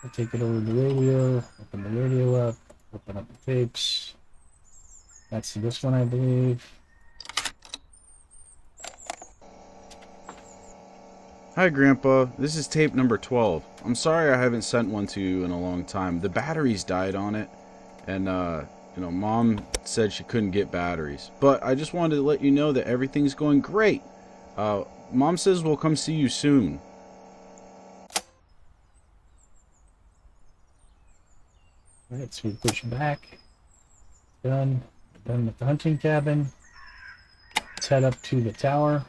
I'll take it over to the radio, open the radio up, open up the tapes. That's this one, I believe. Hi Grandpa, this is tape number 12. I'm sorry I haven't sent one to you in a long time. The batteries died on it, and Mom said she couldn't get batteries. But I just wanted to let you know that everything's going great. Mom says we'll come see you soon. Alright, so we push back. Done. Done with the hunting cabin. Let's head up to the tower.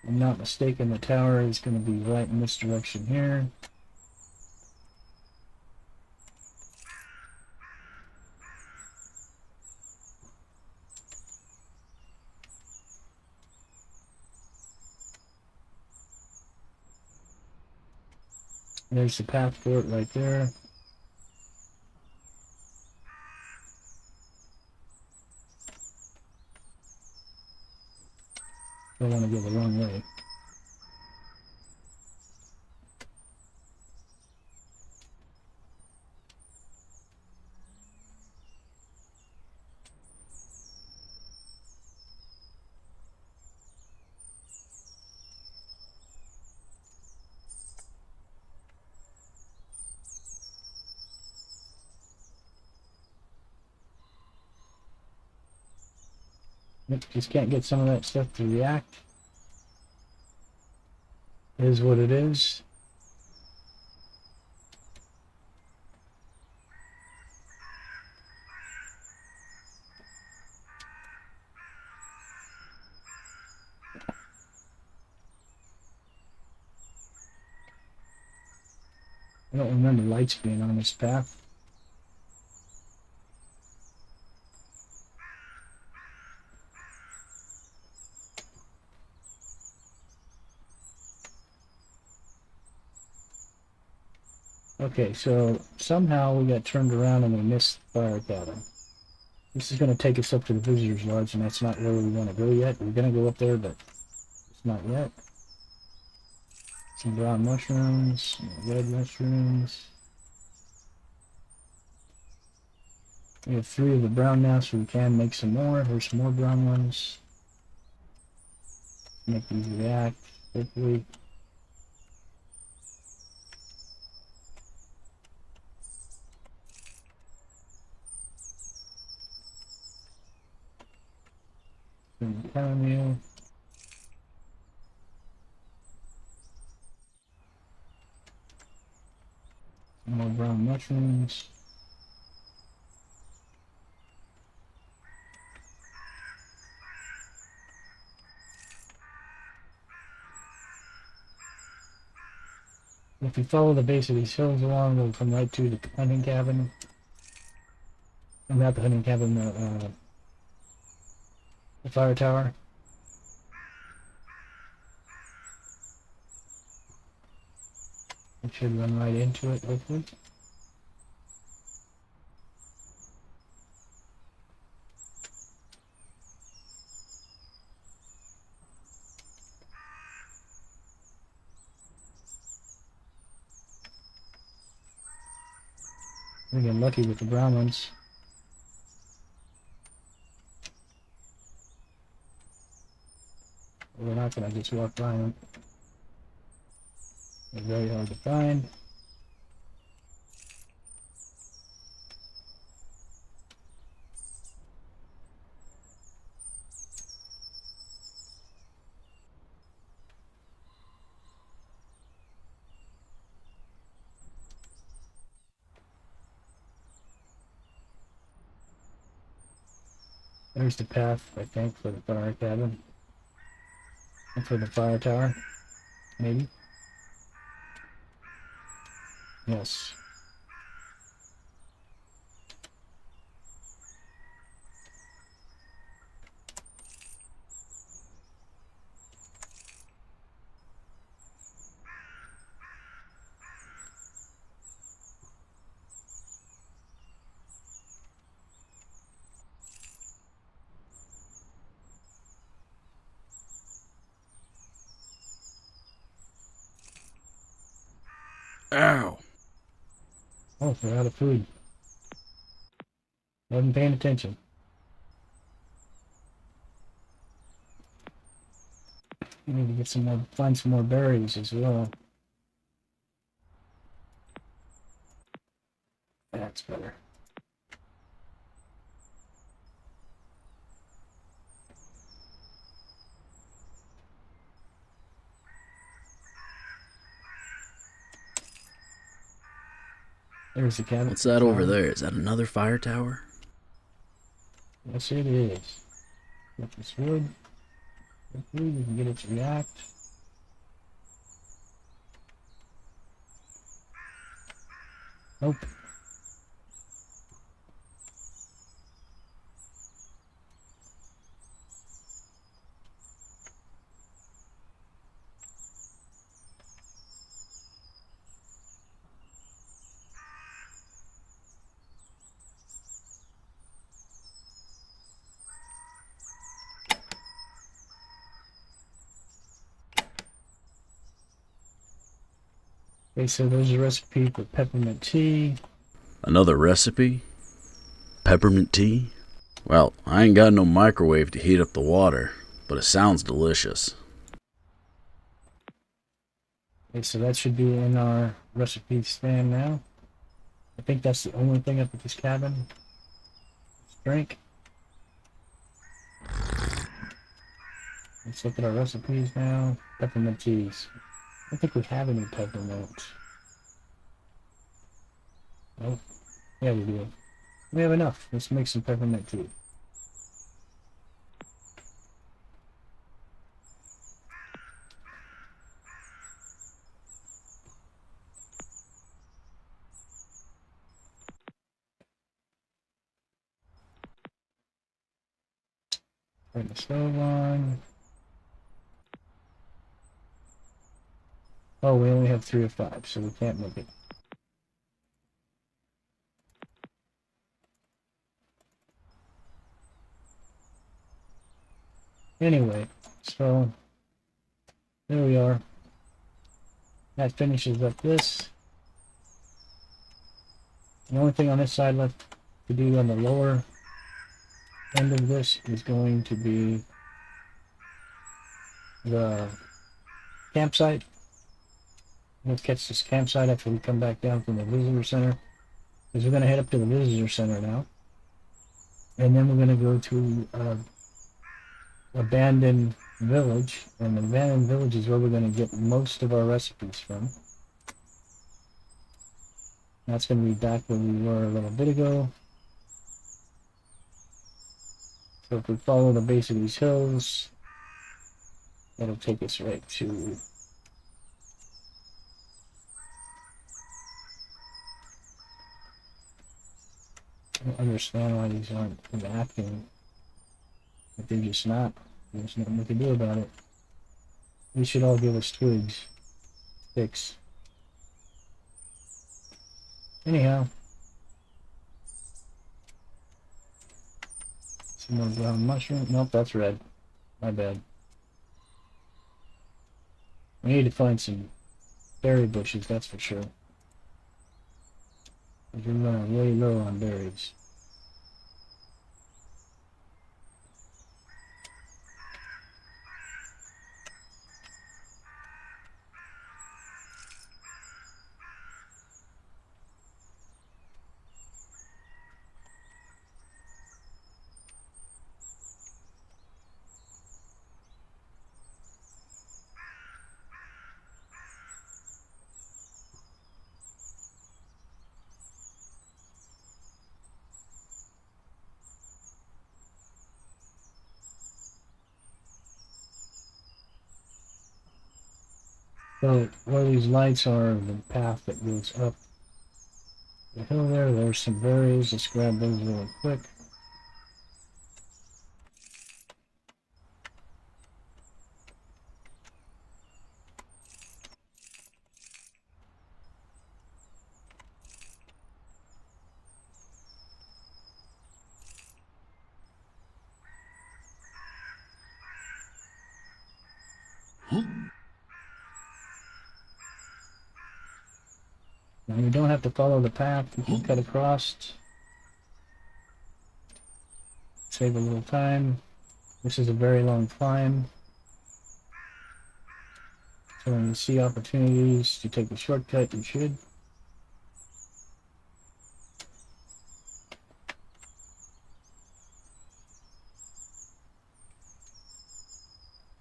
If I'm not mistaken, the tower is going to be right in this direction here. There's the path for it right there. Don't want to go the wrong way. Just can't get some of that stuff to react. It is what it is. I don't remember lights being on this path. Okay, so somehow we got turned around and we missed the fire cabin. This is going to take us up to the visitor's lodge, and that's not where we want to go yet. We're going to go up there, but it's not yet. Some brown mushrooms, some red mushrooms. We have 3 of the brown now, so we can make some more. Here's some more brown ones. Make these react, hopefully. Some chamomile. More brown mushrooms. If you follow the base of these hills along, we'll come right to the hunting cabin. I'm not the hunting cabin, the fire tower. We should run right into it, hopefully. We get lucky with the brown ones. We're not gonna just walk by them. They're very hard to find. There's the path, I think, for the fire cabin. And for the fire tower, maybe. Yes. Ow! Oh, we're out of food. Wasn't paying attention. We need to get some more, find some more berries as well. That's better. There's the cabin. What's that over there? Is that another fire tower? Yes, it is. Get this wood. Hopefully we can get it to react. Nope. Okay, so there's a recipe for peppermint tea. Another recipe? Peppermint tea? Well, I ain't got no microwave to heat up the water, but it sounds delicious. Okay, so that should be in our recipe stand now. I think that's the only thing up at this cabin. Let's drink. Let's look at our recipes now. Peppermint teas. I don't think we have any peppermint. Oh, yeah, we do. We have enough. Let's make some peppermint tea. Turn the stove on. Oh, we only have 3 of 5, so we can't make it. Anyway, so there we are. That finishes up this. The only thing on this side left to do on the lower end of this is going to be the campsite. We'll catch this campsite after we come back down from the visitor center. Because we're going to head up to the visitor center now. And then we're going to go to abandoned village. And the abandoned village is where we're going to get most of our recipes from. That's going to be back where we were a little bit ago. So if we follow the base of these hills, that'll take us right to... I don't understand why these aren't acting. But they're just not. There's nothing we can do about it. They should all give us twigs. Sticks. Anyhow. Some more brown mushroom. Nope, that's red. My bad. We need to find some berry bushes, that's for sure. We're running way low on berries. So where these lights are, the path that goes up the hill there's some berries. Let's grab those really quick. Now you don't have to follow the path, you can cut across. Save a little time. This is a very long climb. So when you see opportunities to take a shortcut, you should.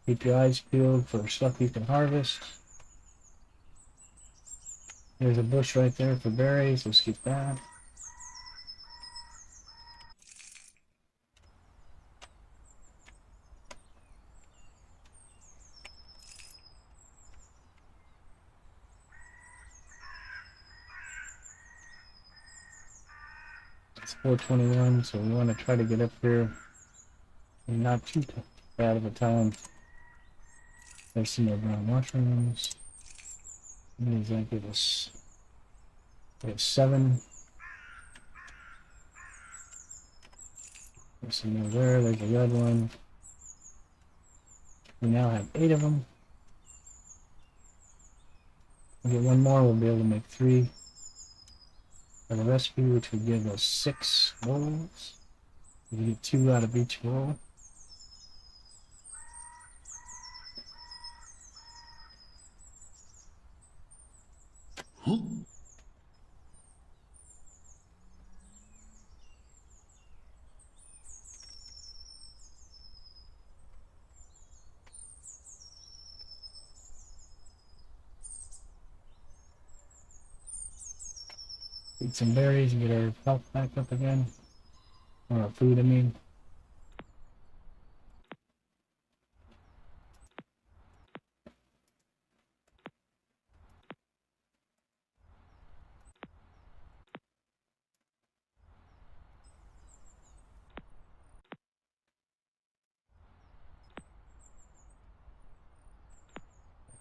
Keep your eyes peeled for stuff you can harvest. There's a bush right there for berries. Let's get that. It's 4:21, so we want to try to get up here and not too bad of a time. There's some more brown mushrooms. What does that give us? We have 7. There's some more there. There's a red one. We now have 8 of them. We'll get one more, we'll be able to make 3 for the recipe, which would give us 6 bowls. We get 2 out of each bowl. Eat some berries and get our health back up again. Or our food, I mean.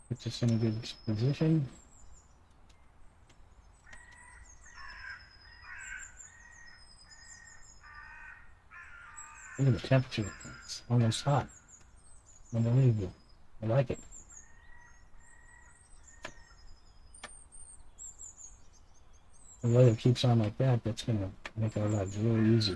Puts us in a good position. Look at the temperature. It's almost hot. Unbelievable. I like it. The weather keeps on like that, that's going to make our lives really easy.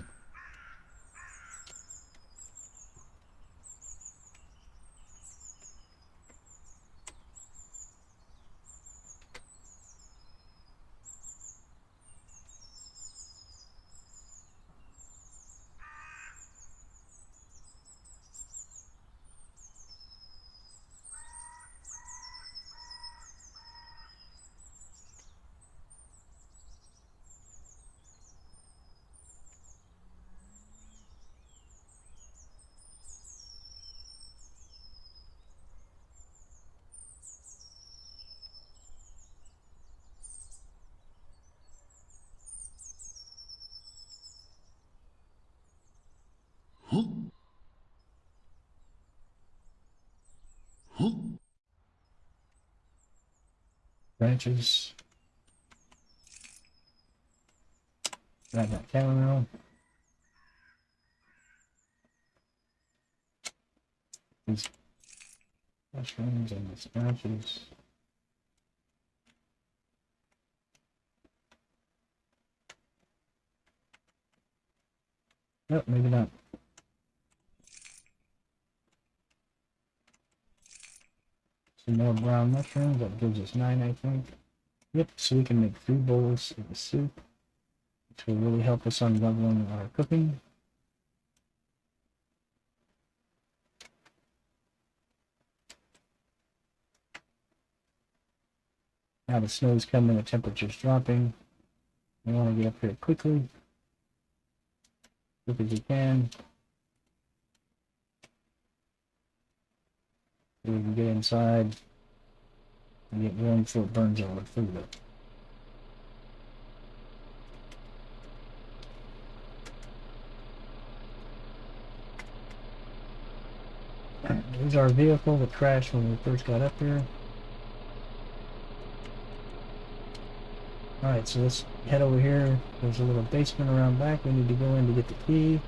Branches. Grab that chamomile. These mushrooms and these branches. Nope, maybe not. Some more brown mushrooms. That gives us 9, I think. Yep, so we can make 3 bowls of the soup, which will really help us on leveling our cooking. Now the snow's coming, the temperature's dropping. We want to get up here quickly, quick as you can, so we can get inside and get warm before it burns all the food up. There's our vehicle that crashed when we first got up here. Alright, so let's head over here. There's a little basement around back. We need to go in to get the key.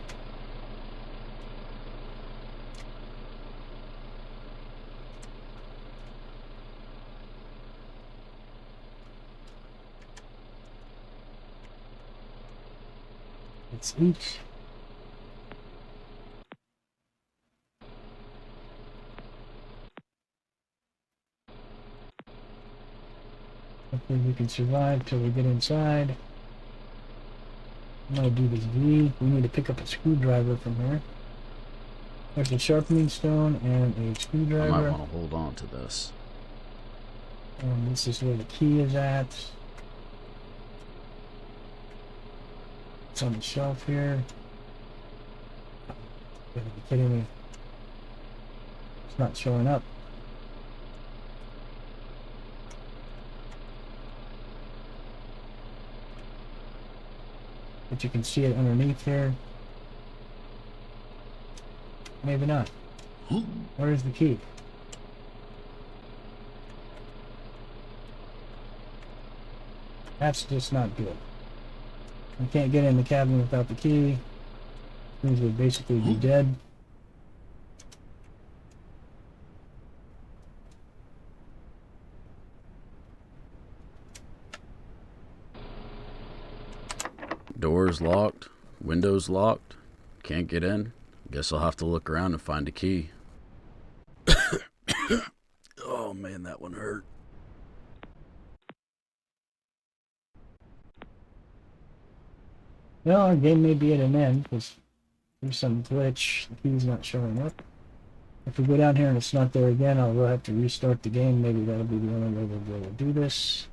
It's each. Hopefully we can survive till we get inside. I'm gonna do this V. We need to pick up a screwdriver from here. There's a sharpening stone and a I screwdriver. might want to hold on to this. And this is where the key is at. It's on the shelf here. Gotta be kidding me. It's not showing up. But you can see it underneath here. Maybe not. Where's the key? That's just not good. We can't get in the cabin without the key. Things would basically be dead. Doors locked, windows locked, can't get in. Guess I'll have to look around and find a key. Oh man, that one hurt. Well, our game may be at an end because there's some glitch. The key's not showing up. If we go down here and it's not there again, I'll have to restart the game. Maybe that'll be the only way we'll be able to do this.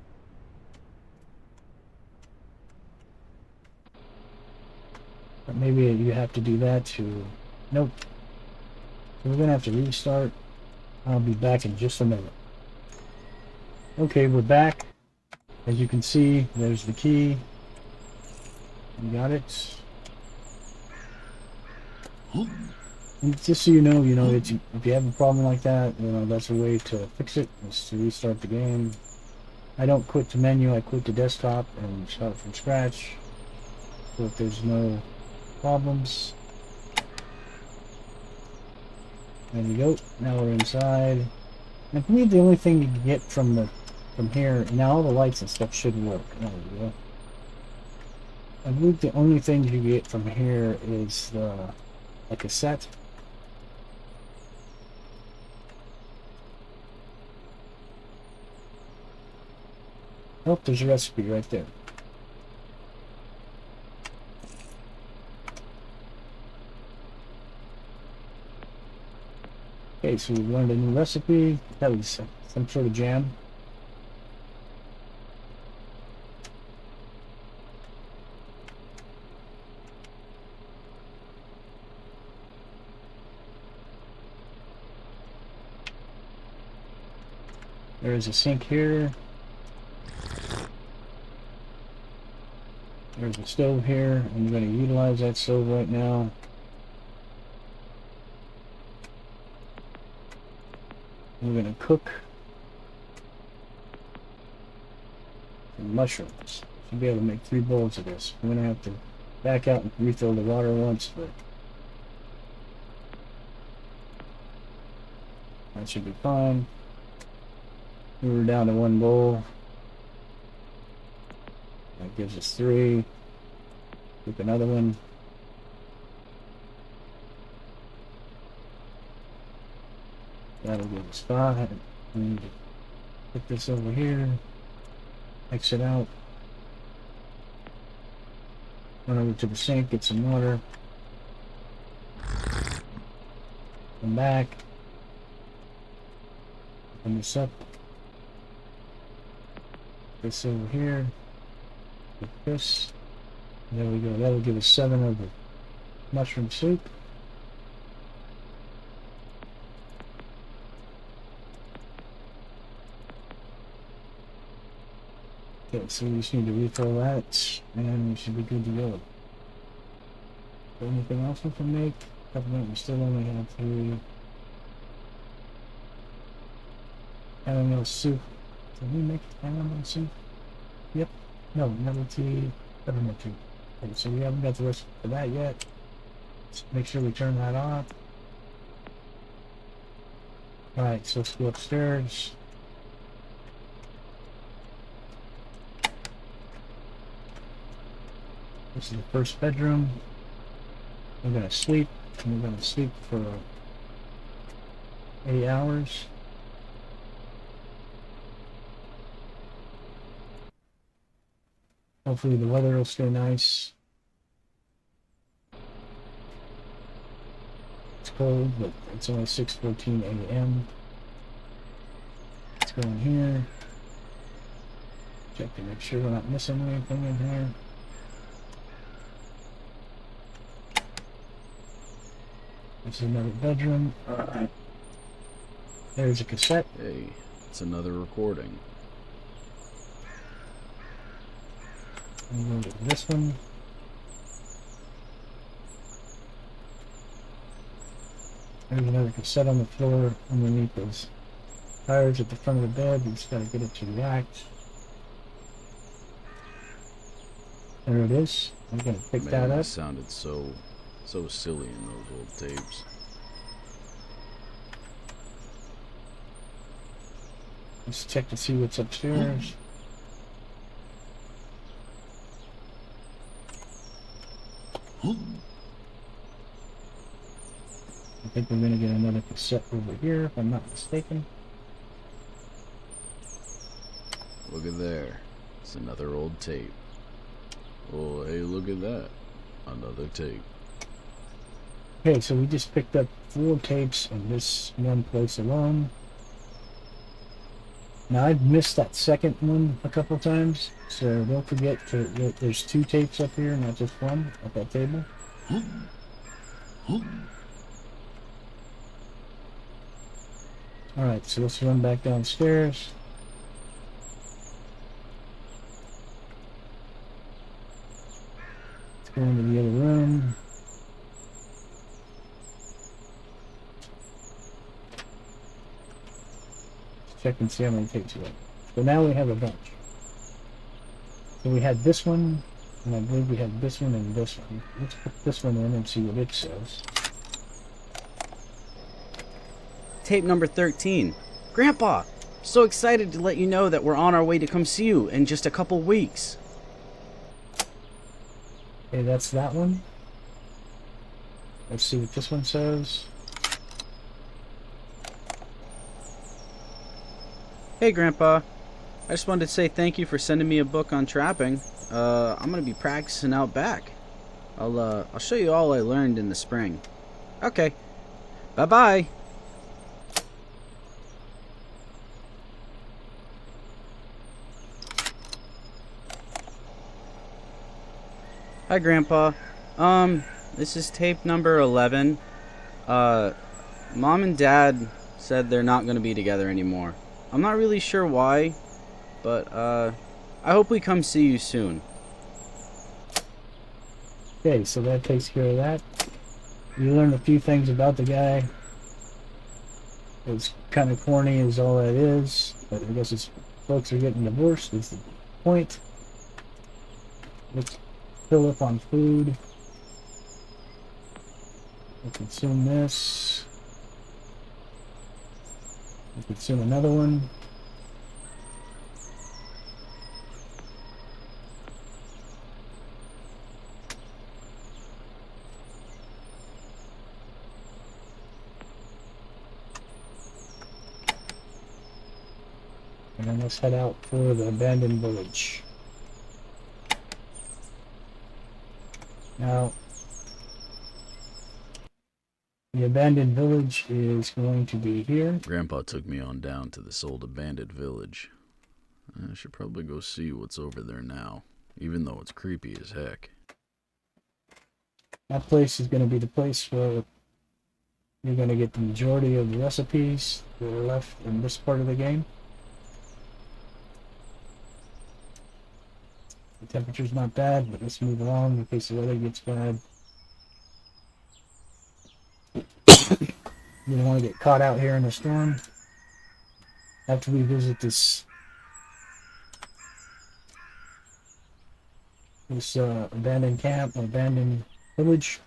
But maybe you have to do that to... Nope. So we're going to have to restart. I'll be back in just a minute. Okay, we're back. As you can see, there's the key. You got it. And just so you know, if you have a problem like that, that's a way to fix it, is to restart the game. I don't quit the menu, I quit the desktop and start from scratch. So if there's no problems. There we go. Now we're inside. And I believe the only thing you can get from here, now all the lights and stuff should work. There we go. I believe the only thing you get from here is a cassette. Oh, there's a recipe right there. Okay, so we learned a new recipe. That was some sort of jam. There's a sink here. There's a stove here. I'm going to utilize that stove right now. We're gonna cook some mushrooms. Should be able to make 3 bowls of this. I'm gonna have to back out and refill the water once, but that should be fine. We're down to 1 bowl. That gives us 3. Cook another one. That'll give us 5. We need to put this over here. Exit out. Run over to the sink, get some water. Come back. Open this up. This over here. With this. There we go. That'll give us 7 of the mushroom soup. Okay, so we just need to refill that, and we should be good to go. Is there anything else we can make? We still only have 3. Chamomile soup. Did we make chamomile soup? Yep. No, lemon tea, peppermint tea. Okay, so we haven't got the rest of that yet. Let's make sure we turn that off. Alright, so let's go upstairs. This is the first bedroom. We're gonna sleep, and we're gonna sleep for 8 hours. Hopefully the weather will stay nice. It's cold, but it's only 6:14 a.m. Let's go in here. Check to make sure we're not missing anything in here. This is another bedroom. Alright. There's a cassette. Hey, it's another recording. And go to this one. There's another cassette on the floor underneath those tires at the front of the bed. We just gotta get it to react. There it is. I'm gonna pick that up. It sounded so silly in those old tapes. Let's check to see what's upstairs. I think we're gonna get another cassette over here, if I'm not mistaken. Look at there. It's another old tape. Oh, hey, look at that. Another tape. Okay, so we just picked up 4 tapes in this one place alone. Now, I've missed that second one a couple times, so don't forget there's 2 tapes up here, not just 1 at that table. Alright, so let's run back downstairs. Let's go into the other room. Check and see how many tapes we have. So now we have a bunch. So we had this one, and I believe we had this one and this one. Let's put this one in and see what it says. Tape number 13. Grandpa, so excited to let you know that we're on our way to come see you in just a couple weeks. Okay, that's that one. Let's see what this one says. Hey Grandpa, I just wanted to say thank you for sending me a book on trapping. I'm gonna be practicing out back. I'll show you all I learned in the spring. Okay, bye-bye. Hi Grandpa, this is tape number 11. Mom and Dad said they're not gonna be together anymore. I'm not really sure why, but I hope we come see you soon. Okay, so that takes care of that. You learn a few things about the guy. His kind of corny is all that is, but I guess it's folks are getting divorced is the point. Let's fill up on food. We'll consume this. We'll consume another one. And then let's head out for the abandoned village. Now, the abandoned village is going to be here. Grandpa took me on down to this old abandoned village. I should probably go see what's over there now, even though it's creepy as heck. That place is going to be the place where you're going to get the majority of the recipes that are left in this part of the game. The temperature's not bad, but let's move along in case the weather gets bad. You don't want to get caught out here in the storm. After we visit this abandoned camp or abandoned village,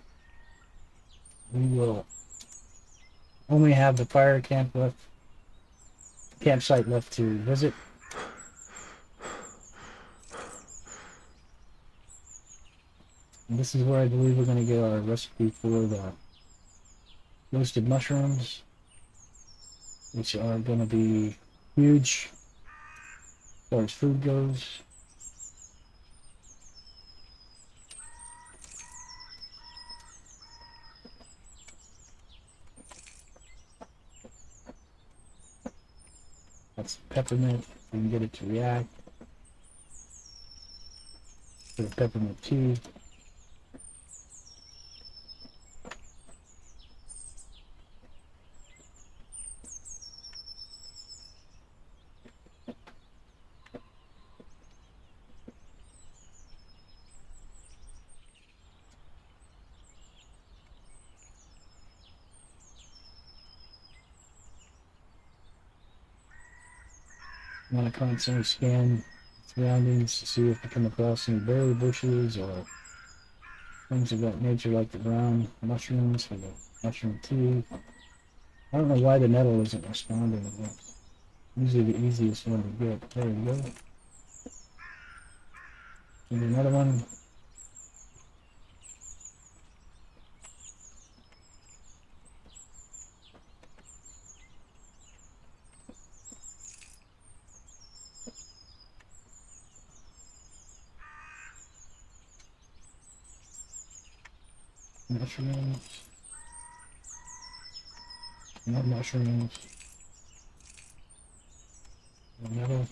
we will only have the fire campsite left to visit. And this is where I believe we're going to get our recipe for the roasted mushrooms, which are going to be huge as far as food goes. That's peppermint. We can get it to react. For the peppermint tea. I want to constantly scan surroundings to see if we come across any berry bushes or things of that nature, like the brown mushrooms for the mushroom tea. I don't know why the nettle isn't responding. It's usually the easiest one to get. There we go. And another one. Mushrooms. More mushrooms. Another.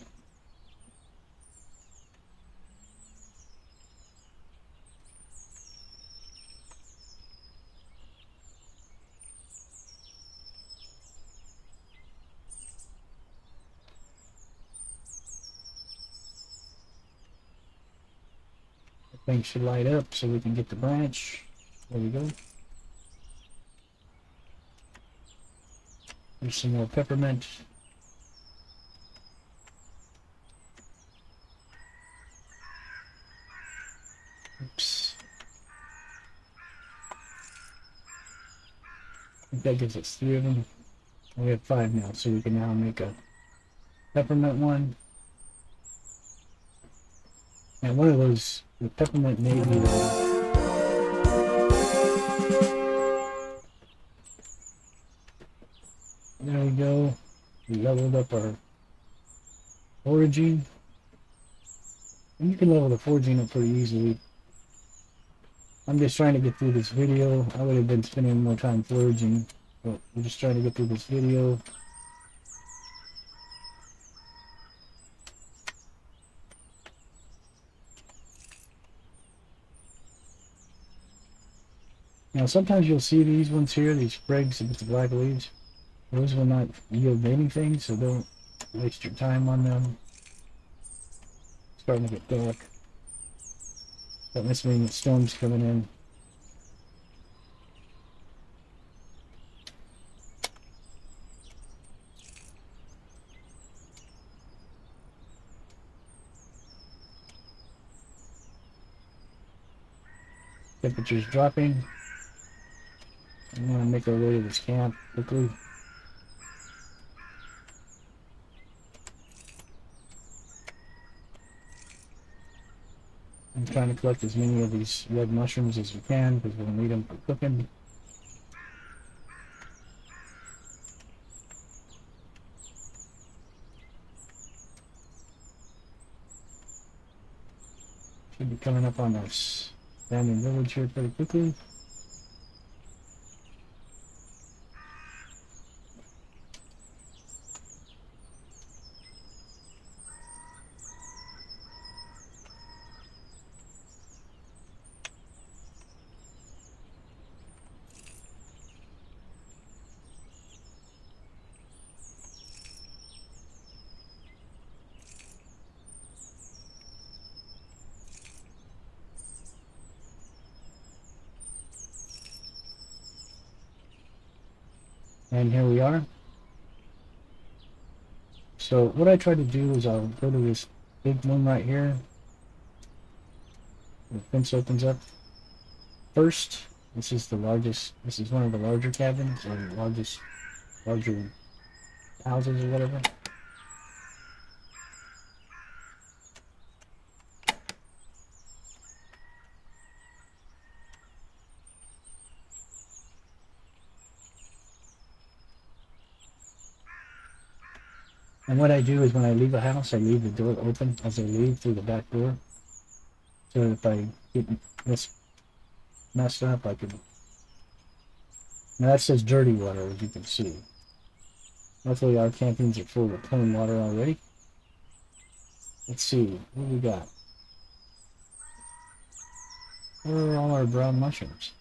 That thing should light up so we can get the branch. There we go. There's some more peppermint. Oops. I think that gives us 3 of them. We have 5 now, so we can now make a peppermint one. And one of those, the peppermint may be the... There we go. We leveled up our foraging. And you can level the foraging up pretty easily. I'm just trying to get through this video. I would have been spending more time foraging, but we're just trying to get through this video. Now sometimes you'll see these ones here, these sprigs with the black leaves. Those will not yield anything, so don't waste your time on them. It's starting to get dark. That must mean the storm's coming in. Temperature's dropping. I'm gonna make our way to this camp quickly. I'm trying to collect as many of these red mushrooms as we can because we'll need them for cooking. Should be coming up on this abandoned village here pretty quickly. And here we are. So what I try to do is I'll go to this big room right here. The fence opens up. First, this is one of the larger cabins, or larger houses or whatever. And what I do is when I leave a house, I leave the door open as I leave through the back door. So if I get this messed up, I can... Now that says dirty water, as you can see. Luckily our canteens are full of clean water already. Let's see, what we got? Where are all our brown mushrooms?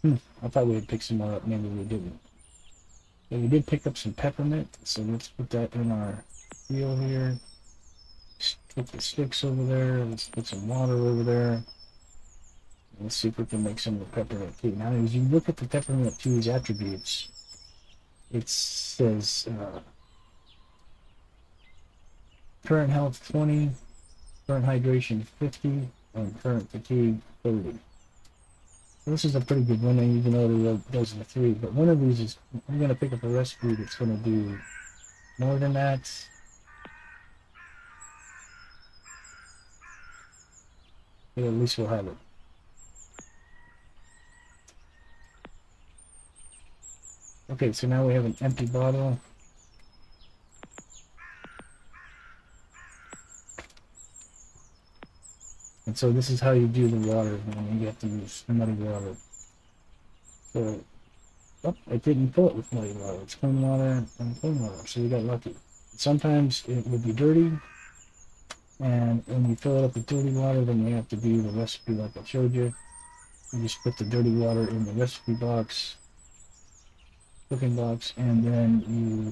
I thought we had picked some more up, maybe we didn't. But we did pick up some peppermint, so let's put that in our wheel here. Put the sticks over there, let's put some water over there. Let's see if we can make some of the peppermint tea. Now, as you look at the peppermint tea's attributes, it says current health 20, current hydration 50, and current fatigue 30. This is a pretty good one, even though it does the 3. But one of these is, I'm going to pick up a recipe that's going to do more than that. But at least we'll have it. Okay, so now we have an empty bottle. And so this is how you do the water, man. You have to use muddy water. So, oh, I didn't fill it with muddy water. It's clean water and clean water, so you got lucky. Sometimes it would be dirty, and when you fill it up with dirty water, then you have to do the recipe like I showed you. You just put the dirty water in the recipe box, cooking box, and then you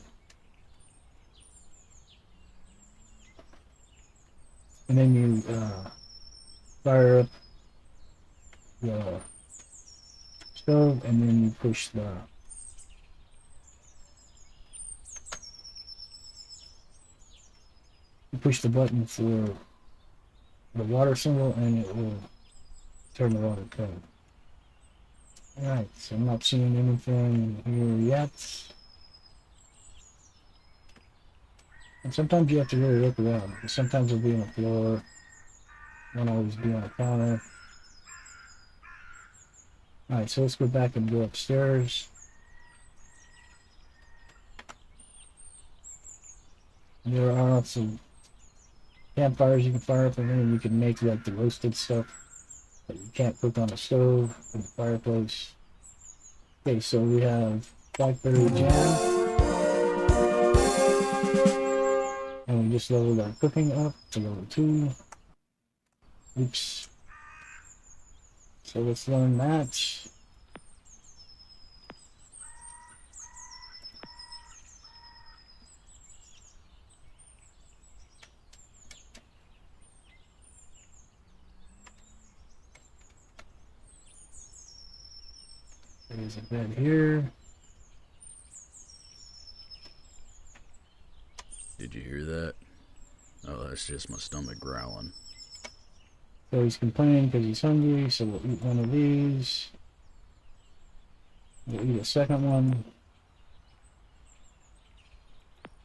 fire up the stove, and then you push the button for the water symbol, and it will turn the water clean. Alright, so I'm not seeing anything here yet. And sometimes you have to really look around, because sometimes it'll be on the floor, won't always be on the counter. Alright, so let's go back and go upstairs. There are some campfires you can fire up in here, and you can make like the roasted stuff that you can't cook on the stove in the fireplace. Okay, so we have blackberry jam, and we just leveled our cooking up to level 2. Oops. So let's learn that. There's a bed here. Did you hear that? Oh, that's just my stomach growling. So he's complaining because he's hungry, so we'll eat one of these. We'll eat a second one.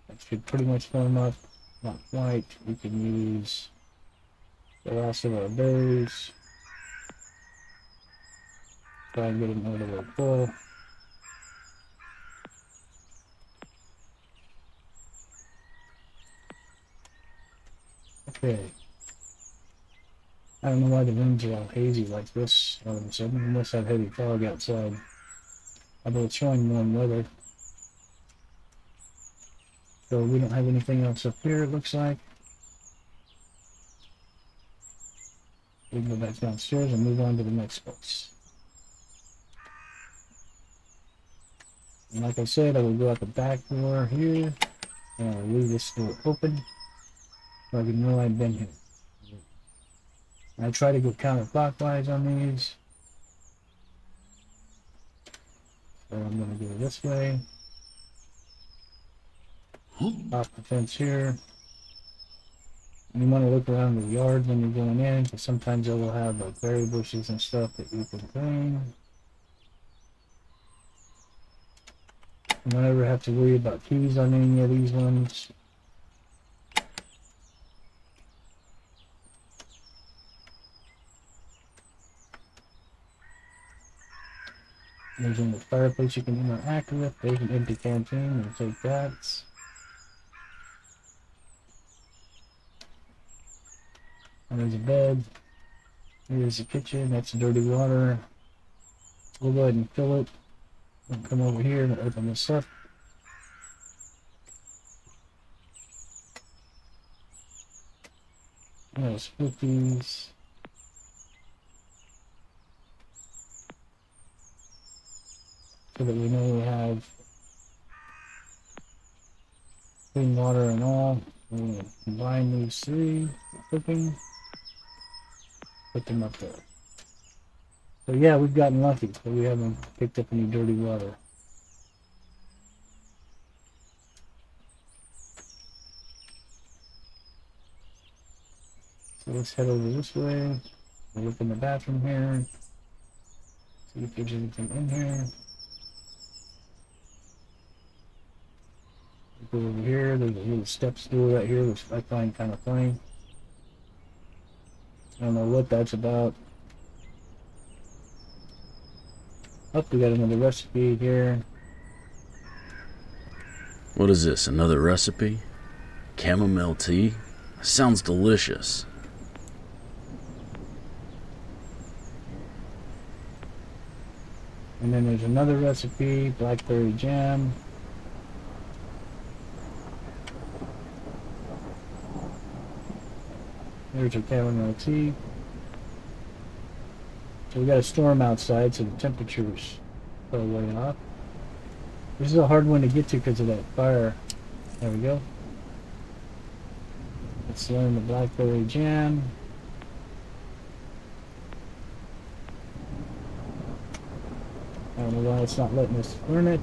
That should pretty much fill him up. Not quite. We can use the rest of our berries. Try and get him all the way full. Okay. I don't know why the winds are all hazy like this all of a sudden. We must have heavy fog outside. Although it's showing warm weather. So we don't have anything else up here, it looks like. We can go back downstairs and move on to the next place. And like I said, I will go out the back door here. And I'll leave this door open so I can know I've been here. I try to go counterclockwise on these. So I'm going to go this way. Off the fence here. And you want to look around the yard when you're going in, because sometimes they will have like berry bushes and stuff that you can clean. You don't ever have to worry about keys on any of these ones. There's in the fireplace you can interact with. There's an empty canteen, and take that. And there's a bed. Here's the kitchen. That's dirty water. We'll go ahead and fill it. We'll come over here and open this up. I'll split these. So that we know we have clean water and all. We're going to combine these three for cooking. Put them up there. So yeah, we've gotten lucky, but we haven't picked up any dirty water. So let's head over this way. We'll look in the bathroom here. See if there's anything in here. Go over here. There's a little step stool right here, which I find kind of funny. I don't know what that's about. Oh, we got another recipe here. What is this, another recipe? Chamomile tea? Sounds delicious. And then there's another recipe, blackberry jam. There's our chamomile tea. So we got a storm outside, so the temperature's fell way off. This is a hard one to get to because of that fire. There we go. Let's learn the blackberry jam. I don't know why it's not letting us learn it.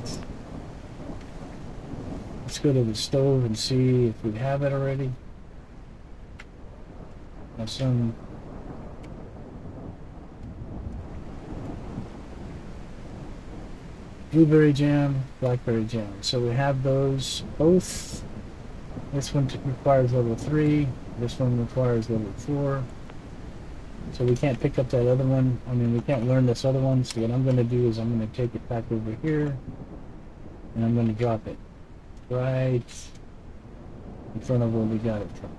Let's go to the stove and see if we have it already. Have some blueberry jam, blackberry jam. So we have those both. This one requires level 3. This one requires level 4. So we can't pick up that other one. I mean, we can't learn this other one. So what I'm going to do is I'm going to take it back over here. And I'm going to drop it right in front of where we got it from.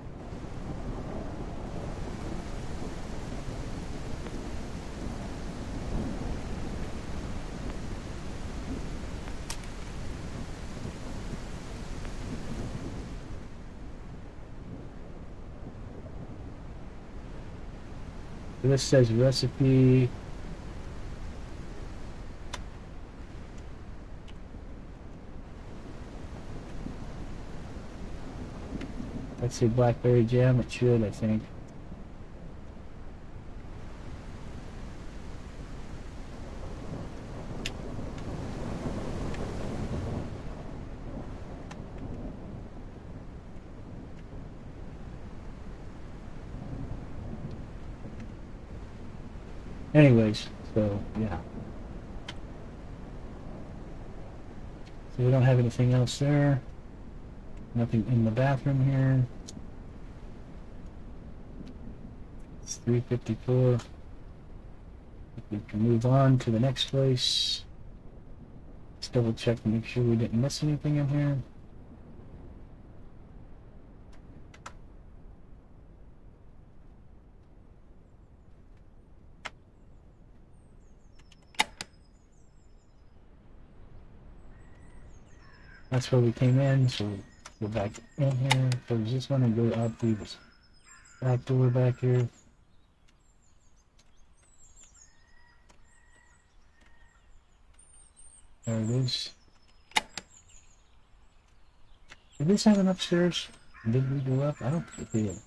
This says recipe. Let's say blackberry jam. It should, I think. Anyways, so yeah. So we don't have anything else there. Nothing in the bathroom here. It's 3:54. We can move on to the next place. Let's double check to make sure we didn't miss anything in here. That's where we came in, so we'll go back in here. Close this one and go out through this back door back here. There it is. Did this have an upstairs? Did we go up? I don't think it did.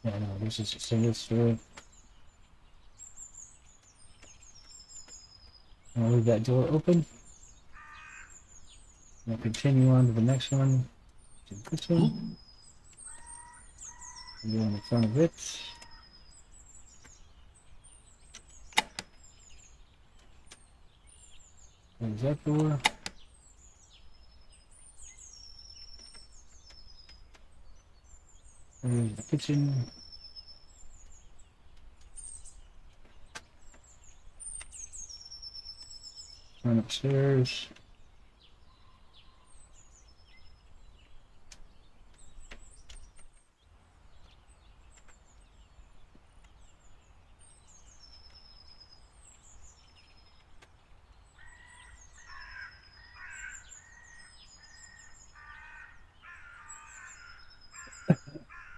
Yeah, no, this is a single story. I'll leave that door open. We'll continue on to the next one. To this one. Go in the front of it. There's that door. There's the kitchen. Run upstairs.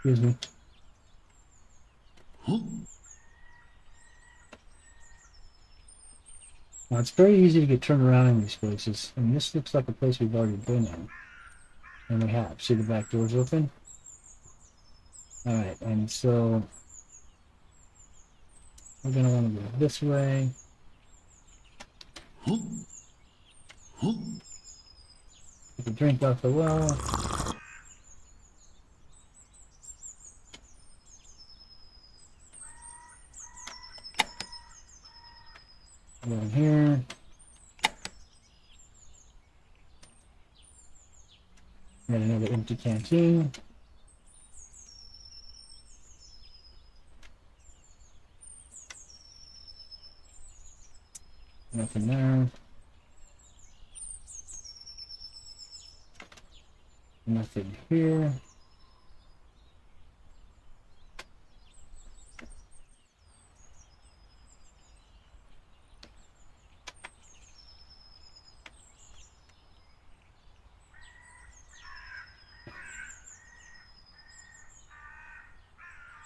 Excuse me. Now it's very easy to get turned around in these places, and this looks like a place we've already been in. And we have. See the back door's open? Alright, and so we're going to want to go this way. Take a drink off the well. Go in here. Got another empty canteen. Nothing there. Nothing here.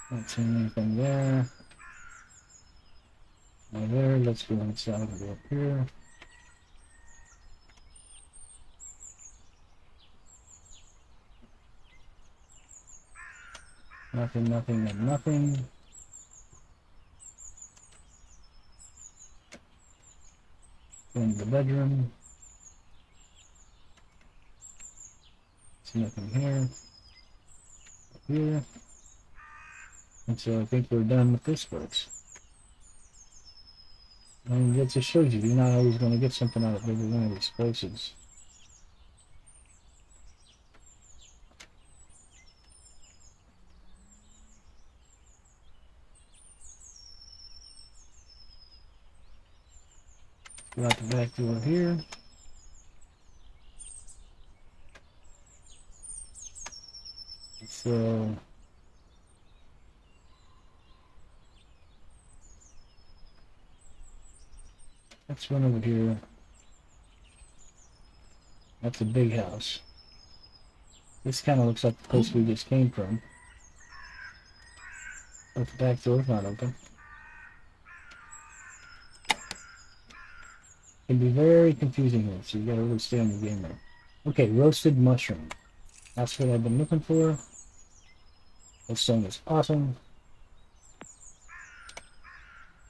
Not seeing anything there. Right there. Let's go inside and go up here. Nothing, nothing, and nothing. Go into the bedroom. See nothing here. Up here. And so I think we're done with this, folks. And it just shows you, you're not always going to get something out of every one of these places. Go out the back door here. So let's run over here. That's a big house. This kind of looks like the place we just came from. But the back door's not open. Can be very confusing here, so you gotta really stay on your game there. Okay, roasted mushroom. That's what I've been looking for. This song is awesome.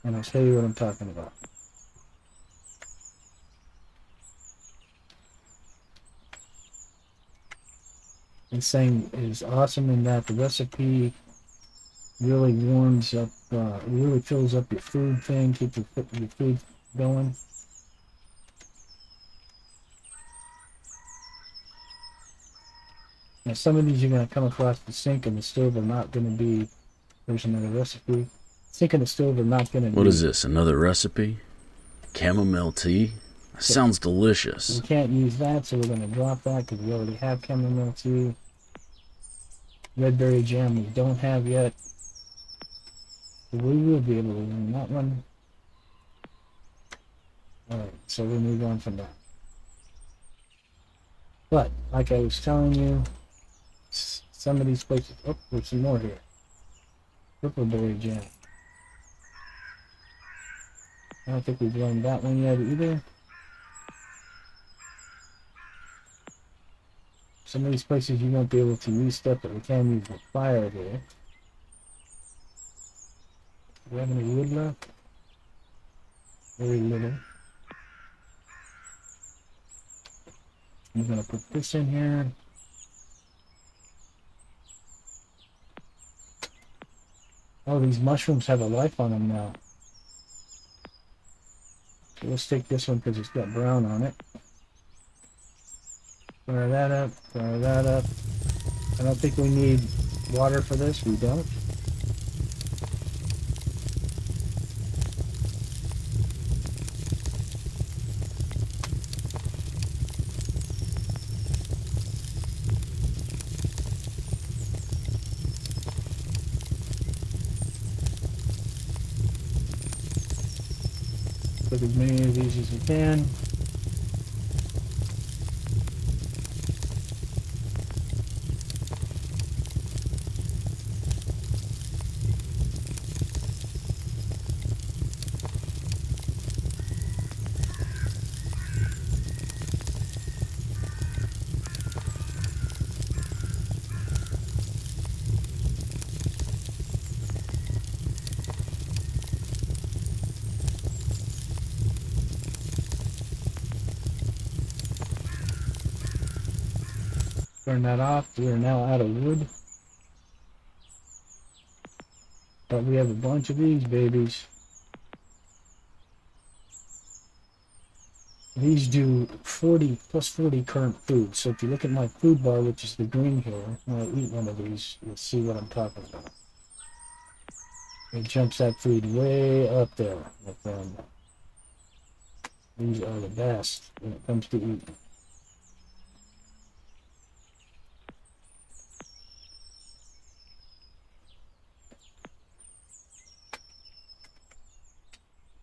And I'll show you what I'm talking about. This thing is awesome in that the recipe really warms up, really fills up your food thing, keeps your food going. Now some of these you're going to come across the sink and the stove are not going to be, there's another recipe. Sink and the stove are not going to be. What is this, another recipe? Chamomile tea? That sounds delicious. We can't use that, so we're going to drop that because we already have chamomile tea. Red berry jam we don't have yet. So we will be able to learn that one. Alright, so we'll move on from that. But, like I was telling you, some of these places... Oh, there's some more here. Purple berry jam. I don't think we've learned that one yet either. Some of these places you won't be able to use stuff, but we can use the fire here. Do we have any wood left? Very little. I'm going to put this in here. Oh, these mushrooms have a life on them now. So let's take this one because it's got brown on it. Fire that up, fire that up. I don't think we need water for this, we don't. Put as many of these as we can. Turn that off. We are now out of wood. But we have a bunch of these babies. These do 40 plus 40 current food. So if you look at my food bar, which is the green here, when I eat one of these, you'll see what I'm talking about. It jumps that food way up there. These are the best when it comes to eating.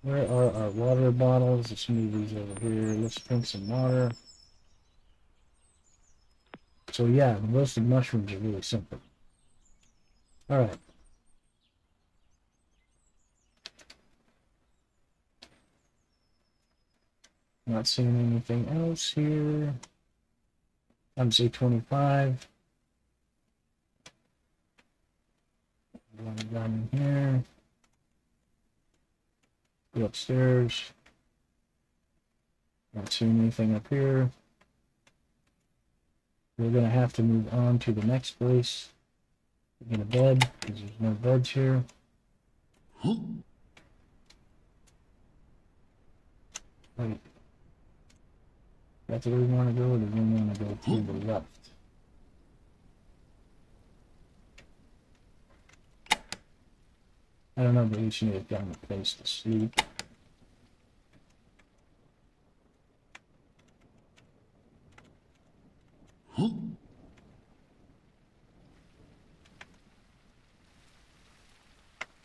Where are our water bottles? There's some of these over here. Let's drink some water. So yeah, the roasted mushrooms are really simple. Alright. Not seeing anything else here. I'm say 25. One down in here. Go upstairs. Not seeing anything up here. We're gonna have to move on to the next place. Get a bed, because there's no beds here. Wait. That's where we want to go, or do we want to go to the left? I don't know, but we should have gotten a place to sleep.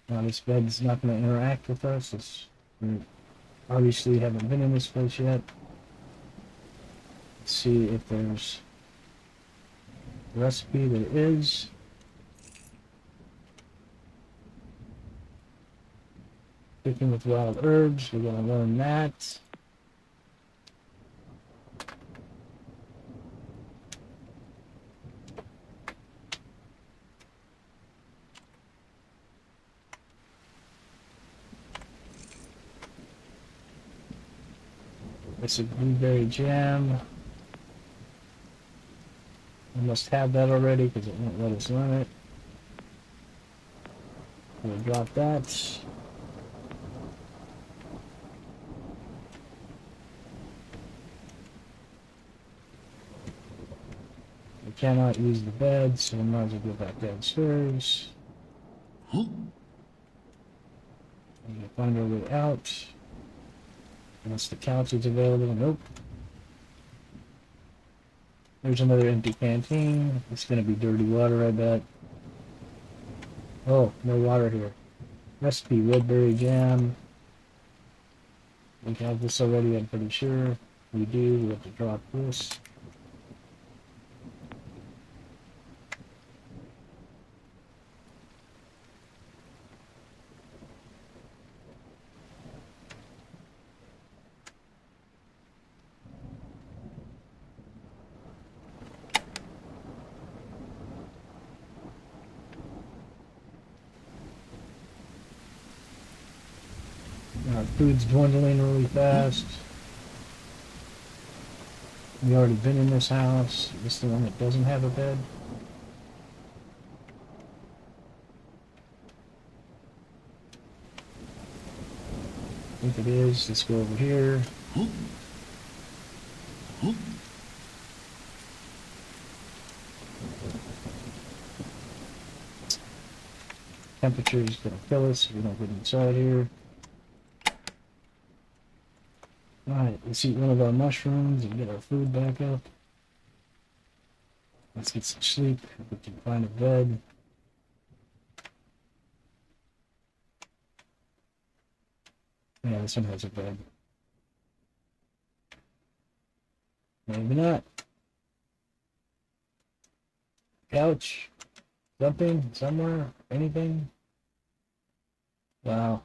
Now this bed's not going to interact with us. We obviously haven't been in this place yet. Let's see if there's a recipe. There is. Cooking with wild herbs, we're going to learn that. It's a blueberry jam. I must have that already because it won't let us run it. We'll drop that. We cannot use the bed, so we might as well go back downstairs. We're gonna find our way out. Unless the couch is available. Nope. There's another empty canteen. It's gonna be dirty water, I bet. Oh, no water here. Recipe, red berry jam. We have this already, I'm pretty sure. We do. We have to drop this. Our food's dwindling really fast. We already been in this house. This is the one that doesn't have a bed. I think it is. Let's go over here. Temperature is going to kill us if we don't get inside here. Alright, let's eat one of our mushrooms and get our food back up. Let's get some sleep if we can find a bed. Yeah, this one has a bed. Maybe not. Couch. Something, somewhere, anything. Wow.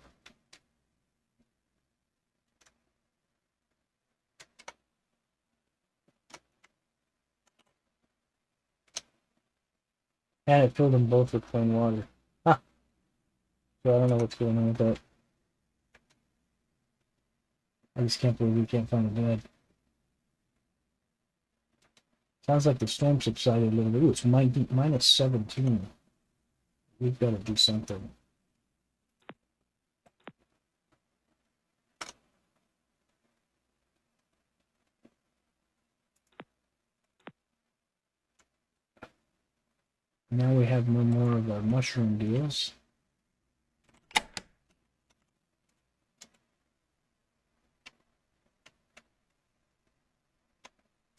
And it filled them both with plain water. Huh. So I don't know what's going on with that. I just can't believe we can't find a bed. Sounds like the storm subsided a little bit. Ooh, it's minus 17. We've got to do something. Now we have no more of our mushroom deals.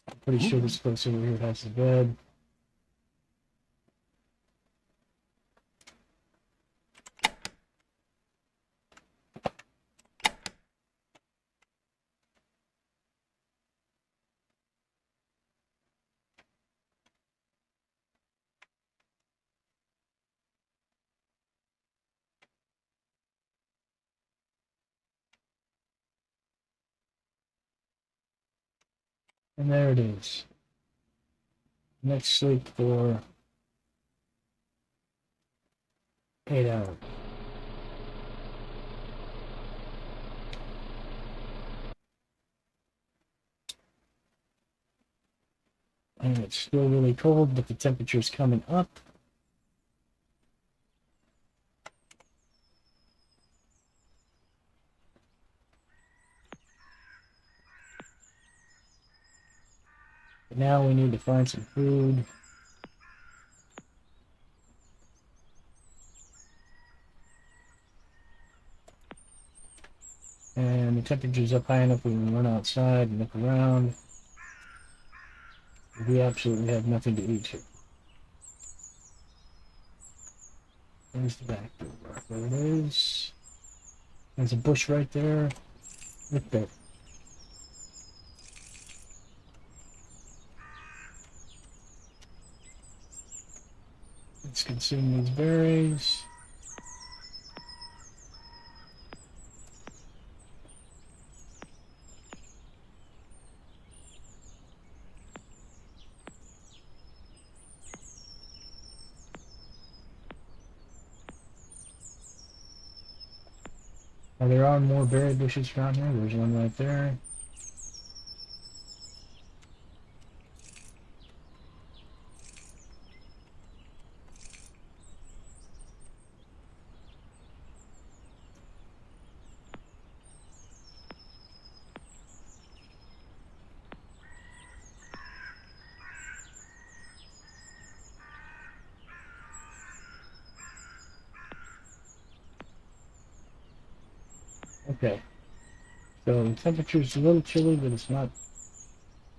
I'm pretty sure this place over here has the bed. And there it is. Next sleep for 8 hours. And it's still really cold, but the temperature's coming up. But now we need to find some food. And the temperature's up high enough we can run outside and look around. We absolutely have nothing to eat here. There's the back door. There it is. There's a bush right there. Right there. Let's consume these berries. Now, there are more berry bushes around here. There's one right there. Okay. So the temperature's a little chilly, but it's not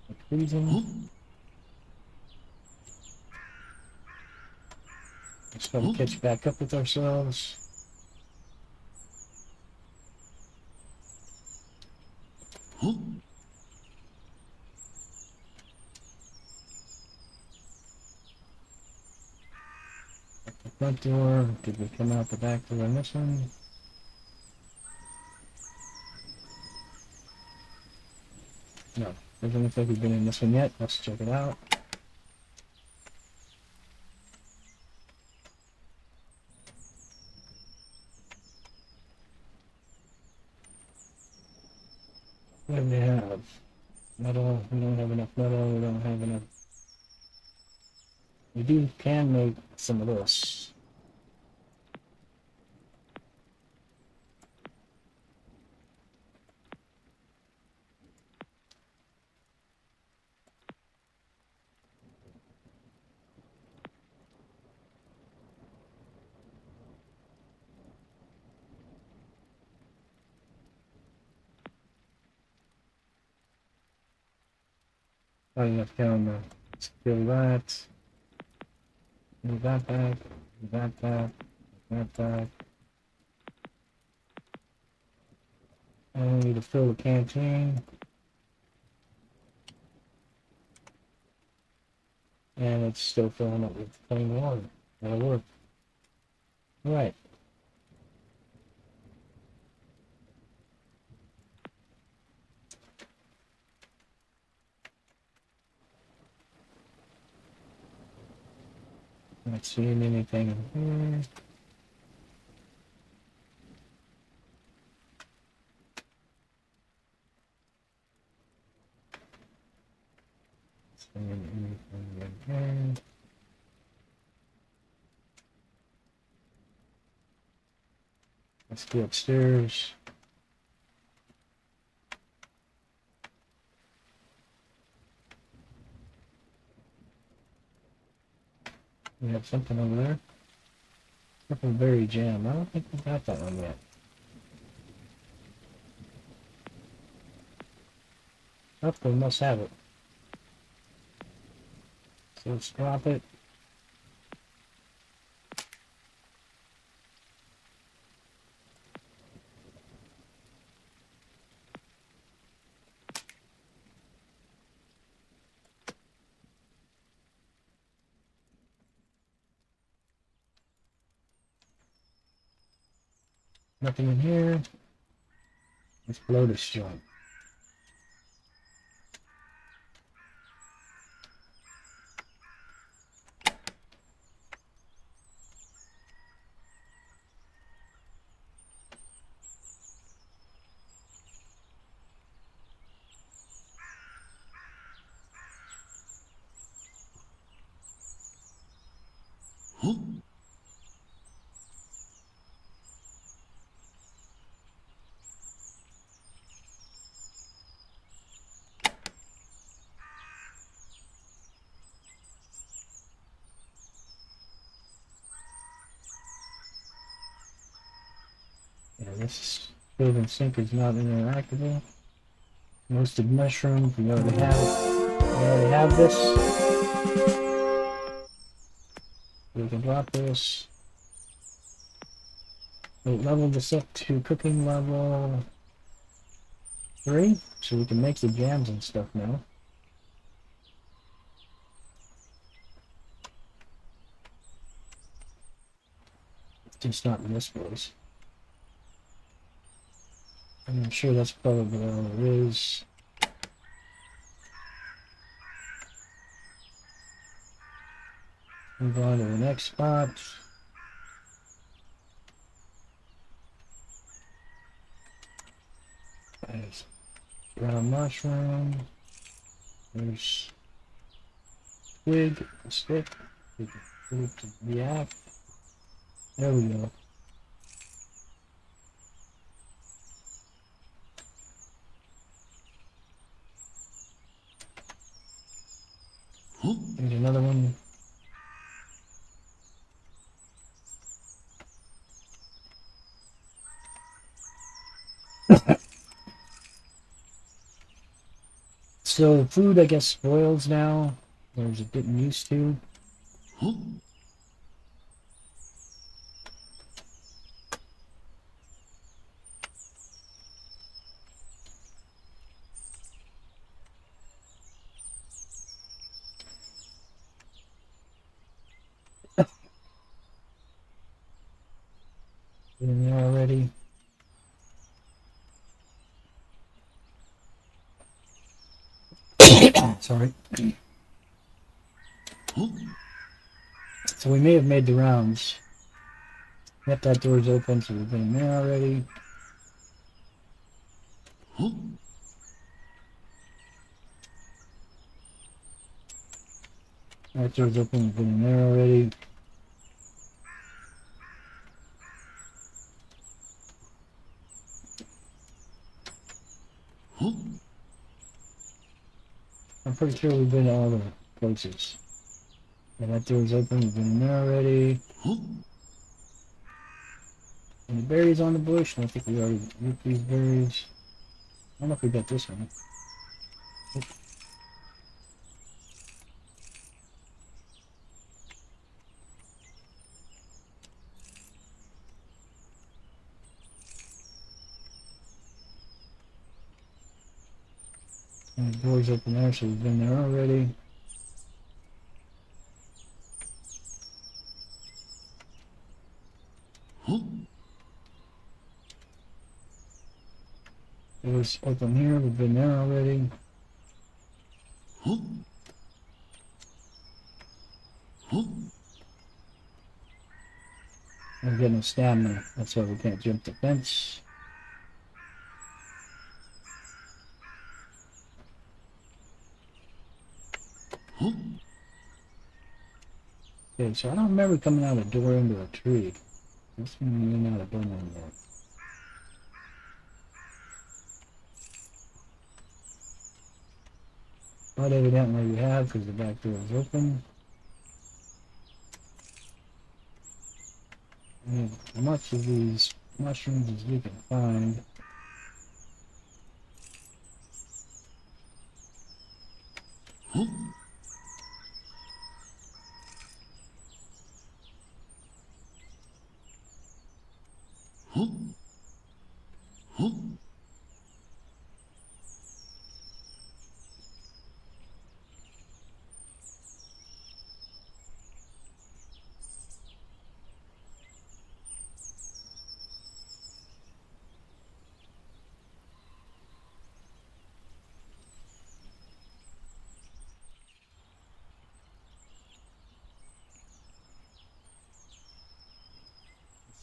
like freezing. Let's try to catch back up with ourselves. The front door. Did we come out the back door on this one? No. Doesn't look like we've been in this one yet. Let's check it out. What do we have? Metal. We don't have enough metal. We don't have enough. We can make some of this. Not enough camera. Let's kill that. Move that back. Move that back. Move that back. And we need to fill the canteen. And it's still filling up with plain water. That'll work. Alright. Not seeing anything in here. Seeing anything in here. Let's go upstairs. We have something over there. Purple berry jam. I don't think we got that one yet. Oh, we must have it. So let's drop it. Nothing in here. Let's blow this joint. Yeah, this building sink is not interactable. Roasted mushrooms, we already have it. We already have this. We can drop this. We level this up to cooking level 3, so we can make the jams and stuff now. Just not in this place. I'm sure that's probably all it is. Move on to the next spot. There's brown mushroom. There's twig, a stick. We can put it to the app. There we go. There's another one. So food, I guess, spoils now, whereas it didn't used to. In there already. Sorry. So we may have made the rounds. Yep, that door's open, so we've been in there already. That door's open, we've been in there already. I'm pretty sure we've been to all the places. Yeah, that door's open, we've been in there already. Any berries on the bush? I think we already used these berries. I don't know if we got this one. And the door's open there, so we've been there already. Door's open here, we've been there already. We're getting stamina, that's why we can't jump the fence. Okay, so I don't remember coming out a door into a tree. This one may not have done that yet. But evidently we have, because the back door is open. We have as much of these mushrooms as we can find.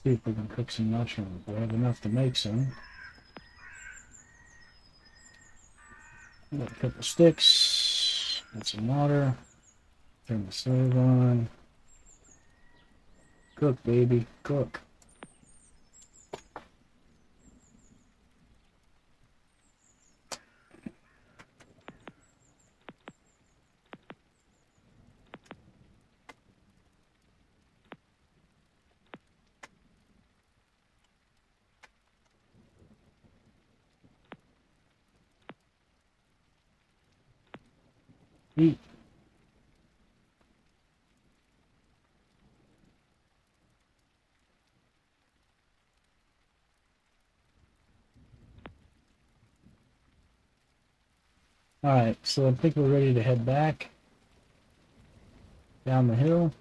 See if we can cook some mushrooms. We have enough to make some. Got a couple sticks. Got some water. Turn the stove on. Cook, baby, cook. Eat. Alright, so I think we're ready to head back down the hill.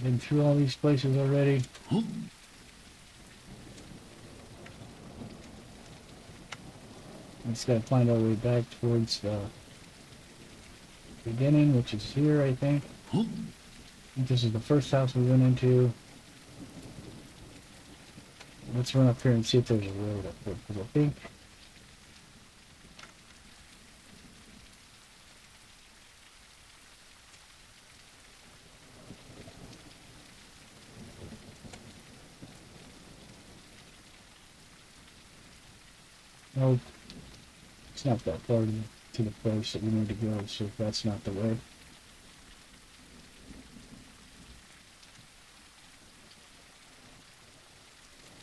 Been through all these places already. Just gotta find our way back towards the beginning, which is here, I think. This is the first house we went into. Let's run up here and see if there's a road up there, because I think no, it's not that far to the place that we need to go, so if that's not the way.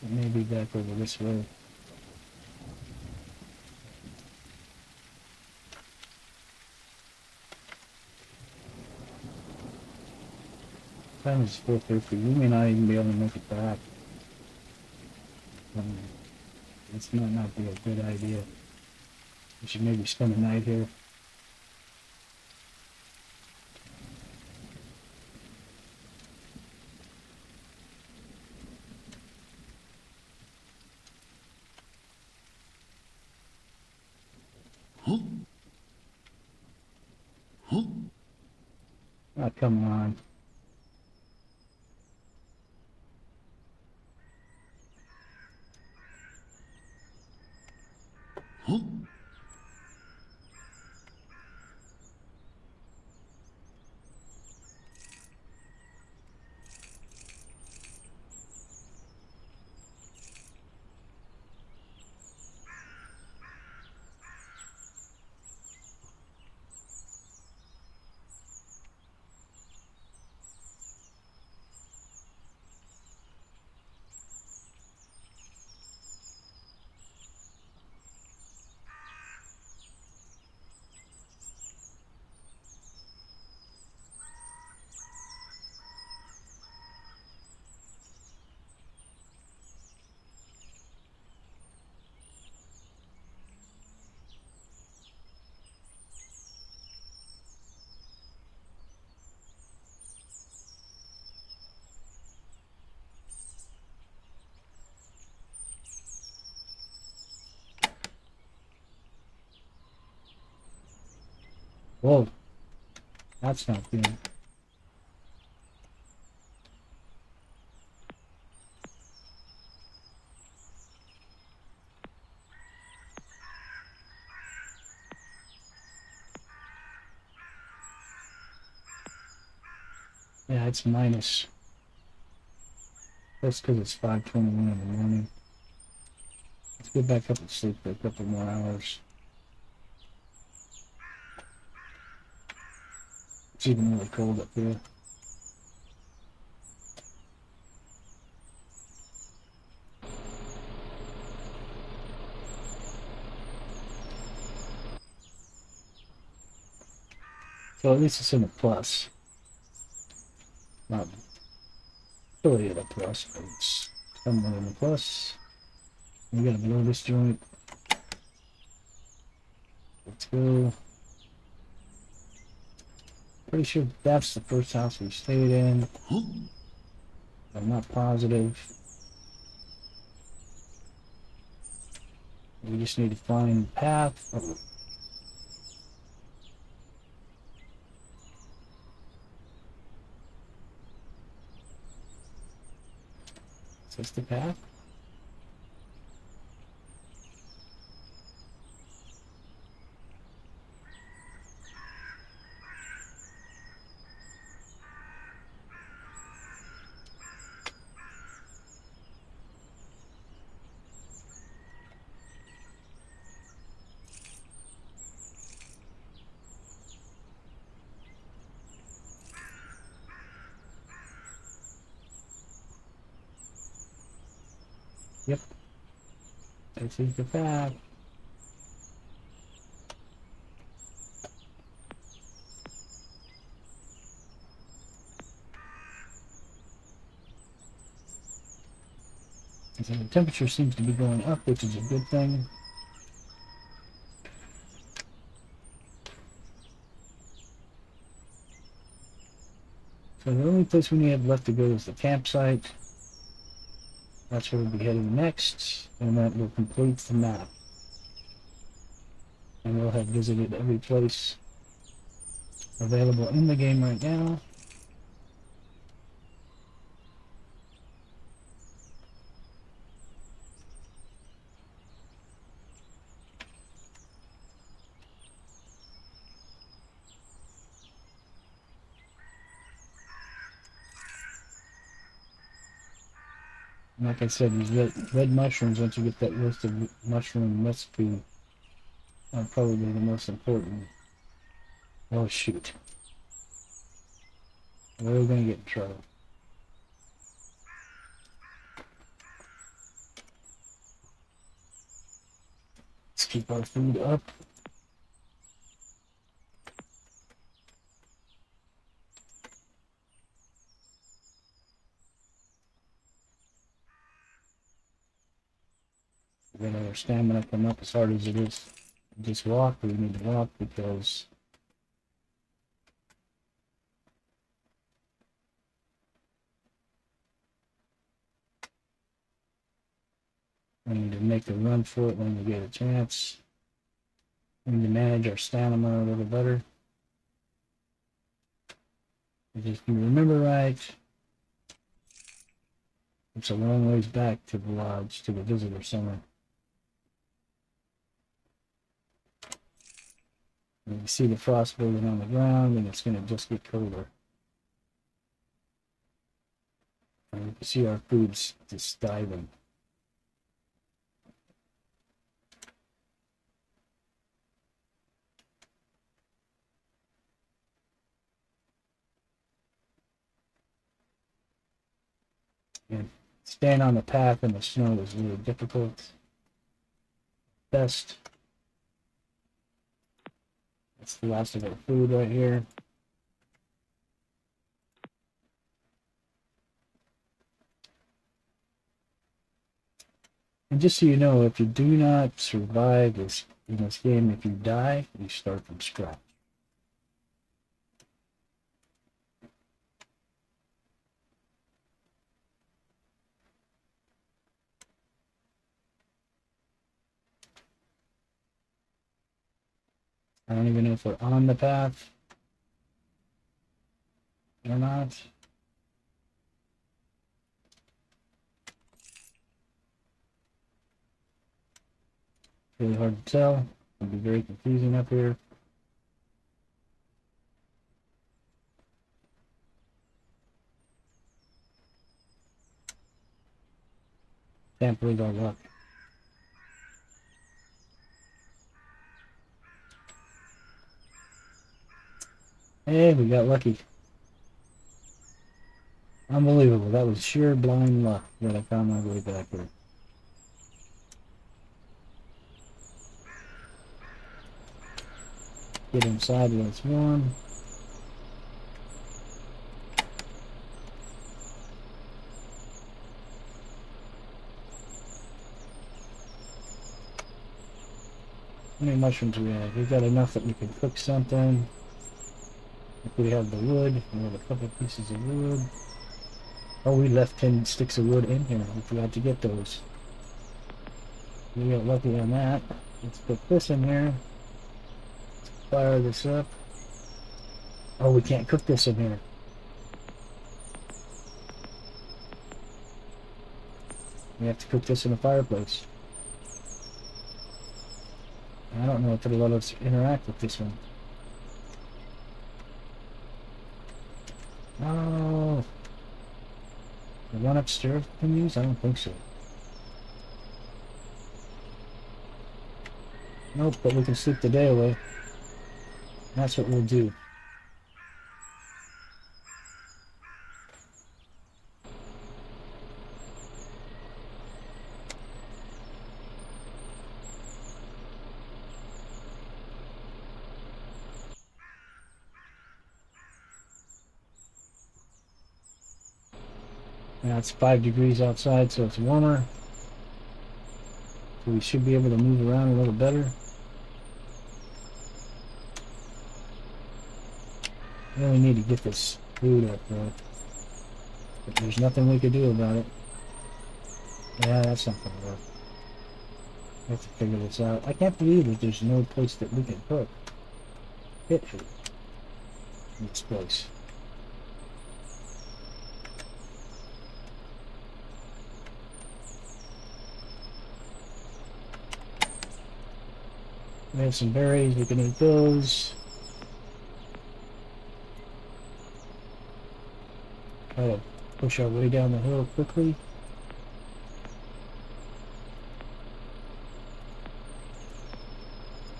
It may be back over this way. Time is 4:50. We may not even be able to make it back. This might not be a good idea. We should maybe spend the night here. Ah, come on. Whoa. That's not good. Yeah, it's minus. That's because it's 5:21 in the morning. Let's get back up and sleep for a couple more hours. It's even really cold up here. So at least it's in a plus. Not really in a plus, but it's somewhat in a plus. We gotta blow this joint. Let's go. Pretty sure that's the first house we stayed in. I'm not positive. We just need to find the path. Oh. Is this the path? Yep. This is the path. So the temperature seems to be going up, which is a good thing. So the only place we have left to go is the campsite. That's where we'll be heading next, and that will complete the map. And we'll have visited every place available in the game right now. Like I said, these red mushrooms, once you get that roasted mushroom recipe, are probably the most important. Oh shoot. We're gonna get in trouble. keep our food up. We're gonna let our stamina come up as hard as it is. Just walk. We need to walk because we need to make a run for it when we get a chance. We need to manage our stamina a little better. If you remember right, it's a long ways back to the lodge, to the visitor center. And you see the frost building on the ground, and it's going to just get colder. And you can see our food's just diving. And staying on the path in the snow is really difficult. Best. That's the last of our food right here. And just so you know, if you do not survive this in this game, if you die, you start from scratch. I don't even know if we're on the path or not. Really hard to tell. It'll be very confusing up here. Can't believe our luck. Hey, we got lucky. Unbelievable. That was sheer blind luck that I found my way back here. Get inside when it's warm. How many mushrooms do we have? We've got enough that we can cook something. If we have the wood, we have a couple of pieces of wood. Oh, we left 10 sticks of wood in here. We forgot to get those. We got lucky on that. Let's put this in here. Let's fire this up. Oh, we can't cook this in here. We have to cook this in a fireplace. I don't know if it'll let us interact with this one. Oh, the one upstairs we can use? I don't think so. Nope, but we can sleep the day away. That's what we'll do. Now it's 5 degrees outside, so it's warmer. So we should be able to move around a little better. We really need to get this food up, though. But there's nothing we can do about it. Yeah, that's not gonna work. We have to figure this out. I can't believe that there's no place that we can cook. Hit food in this place. We have some berries, we can eat those. Try to push our way down the hill quickly.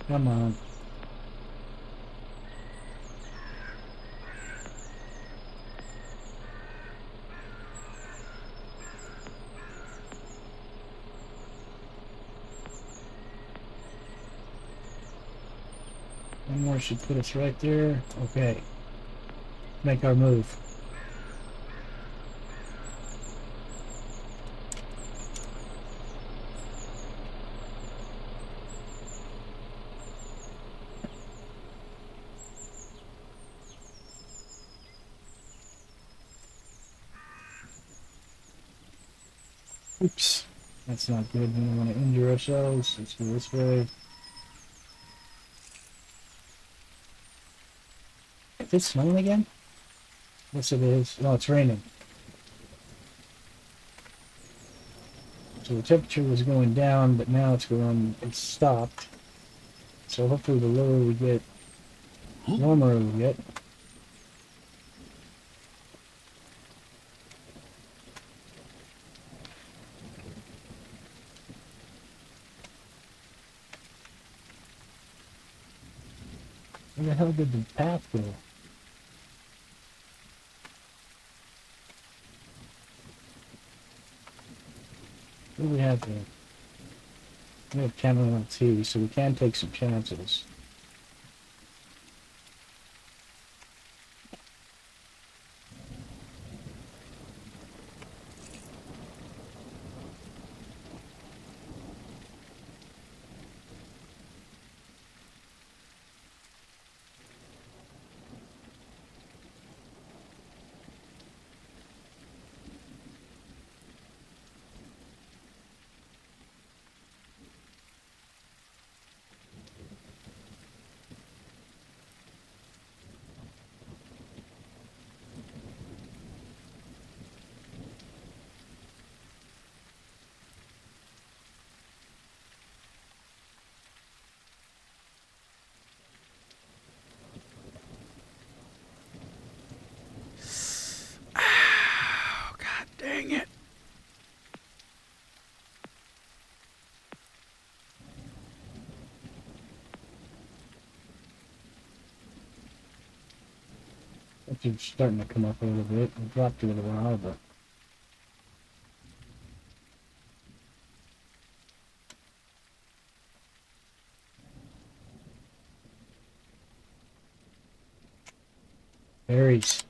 Come on. One more should put us right there. Okay. Make our move. Oops. That's not good. We don't want to injure ourselves. Let's go this way. Is it snowing again? Yes, it is. No, it's raining. So the temperature was going down, but now it's stopped. So hopefully the lower we get, warmer we get. Where the hell did the path go? What do we have here? We have Camelot Tea, so we can take some chances. Oh, God dang it. It's starting to come up a little bit. It dropped a little while, but berries.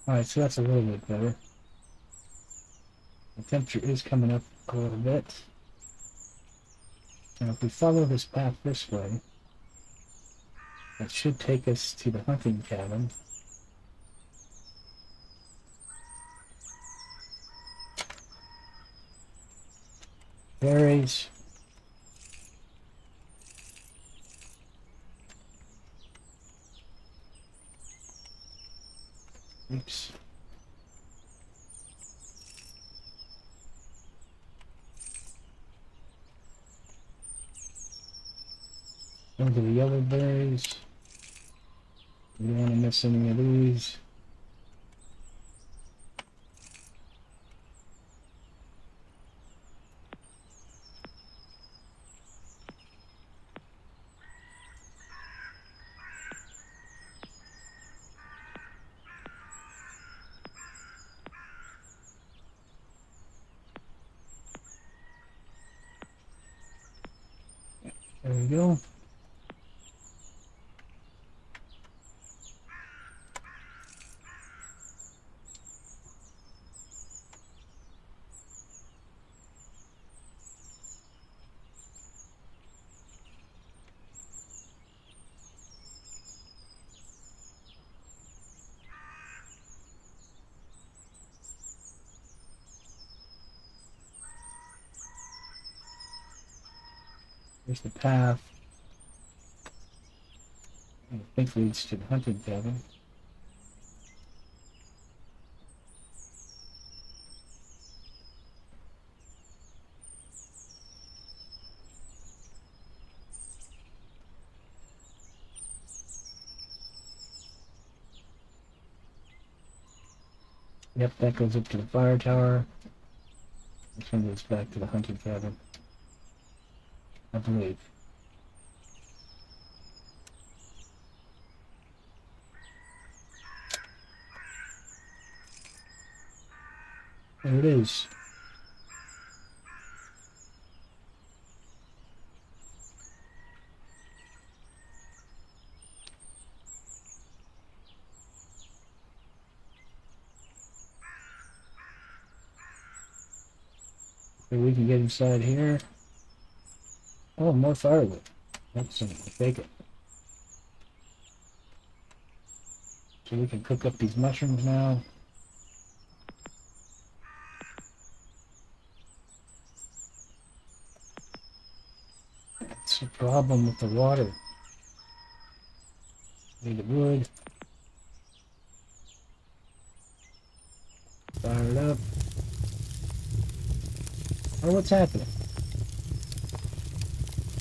Alright, so that's a little bit better. The temperature is coming up a little bit. Now if we follow this path this way, that should take us to the hunting cabin. Berries. Oops. Into the yellow berries. We don't want to miss any of these. There we go. There's the path. I think leads to the hunting cabin. Yep, that goes up to the fire tower. This one goes back to the hunting cabin, I believe. There it is. So we can get inside here. Oh, more firewood. That's bacon. So we can cook up these mushrooms now. That's the problem with the water. Need the wood. Fire it up. Oh, what's happening?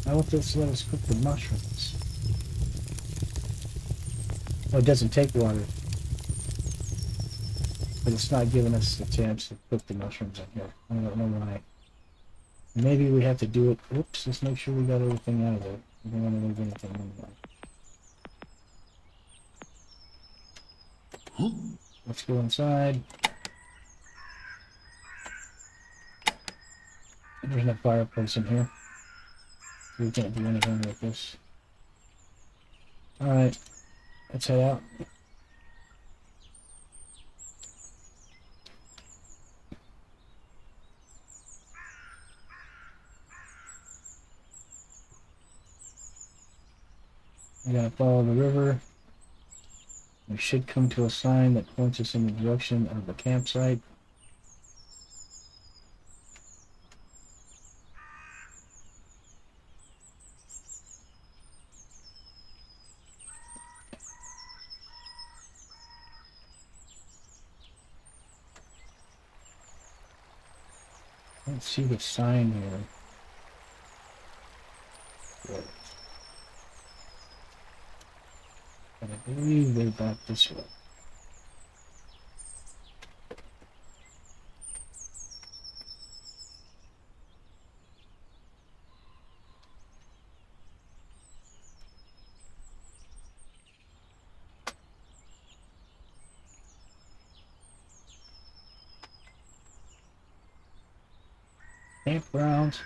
I want this to let us cook the mushrooms. Oh, it doesn't take water. But it's not giving us the chance to cook the mushrooms in here. I don't know why. Maybe we have to do it. Oops, let's make sure we got everything out of there. We don't want to leave anything in there. Let's go inside. There's no fireplace in here. We can't do anything with this. Alright, let's head out. We gotta follow the river. We should come to a sign that points us in the direction of the campsite. I don't see the sign here. But I believe they're back this way. Campgrounds.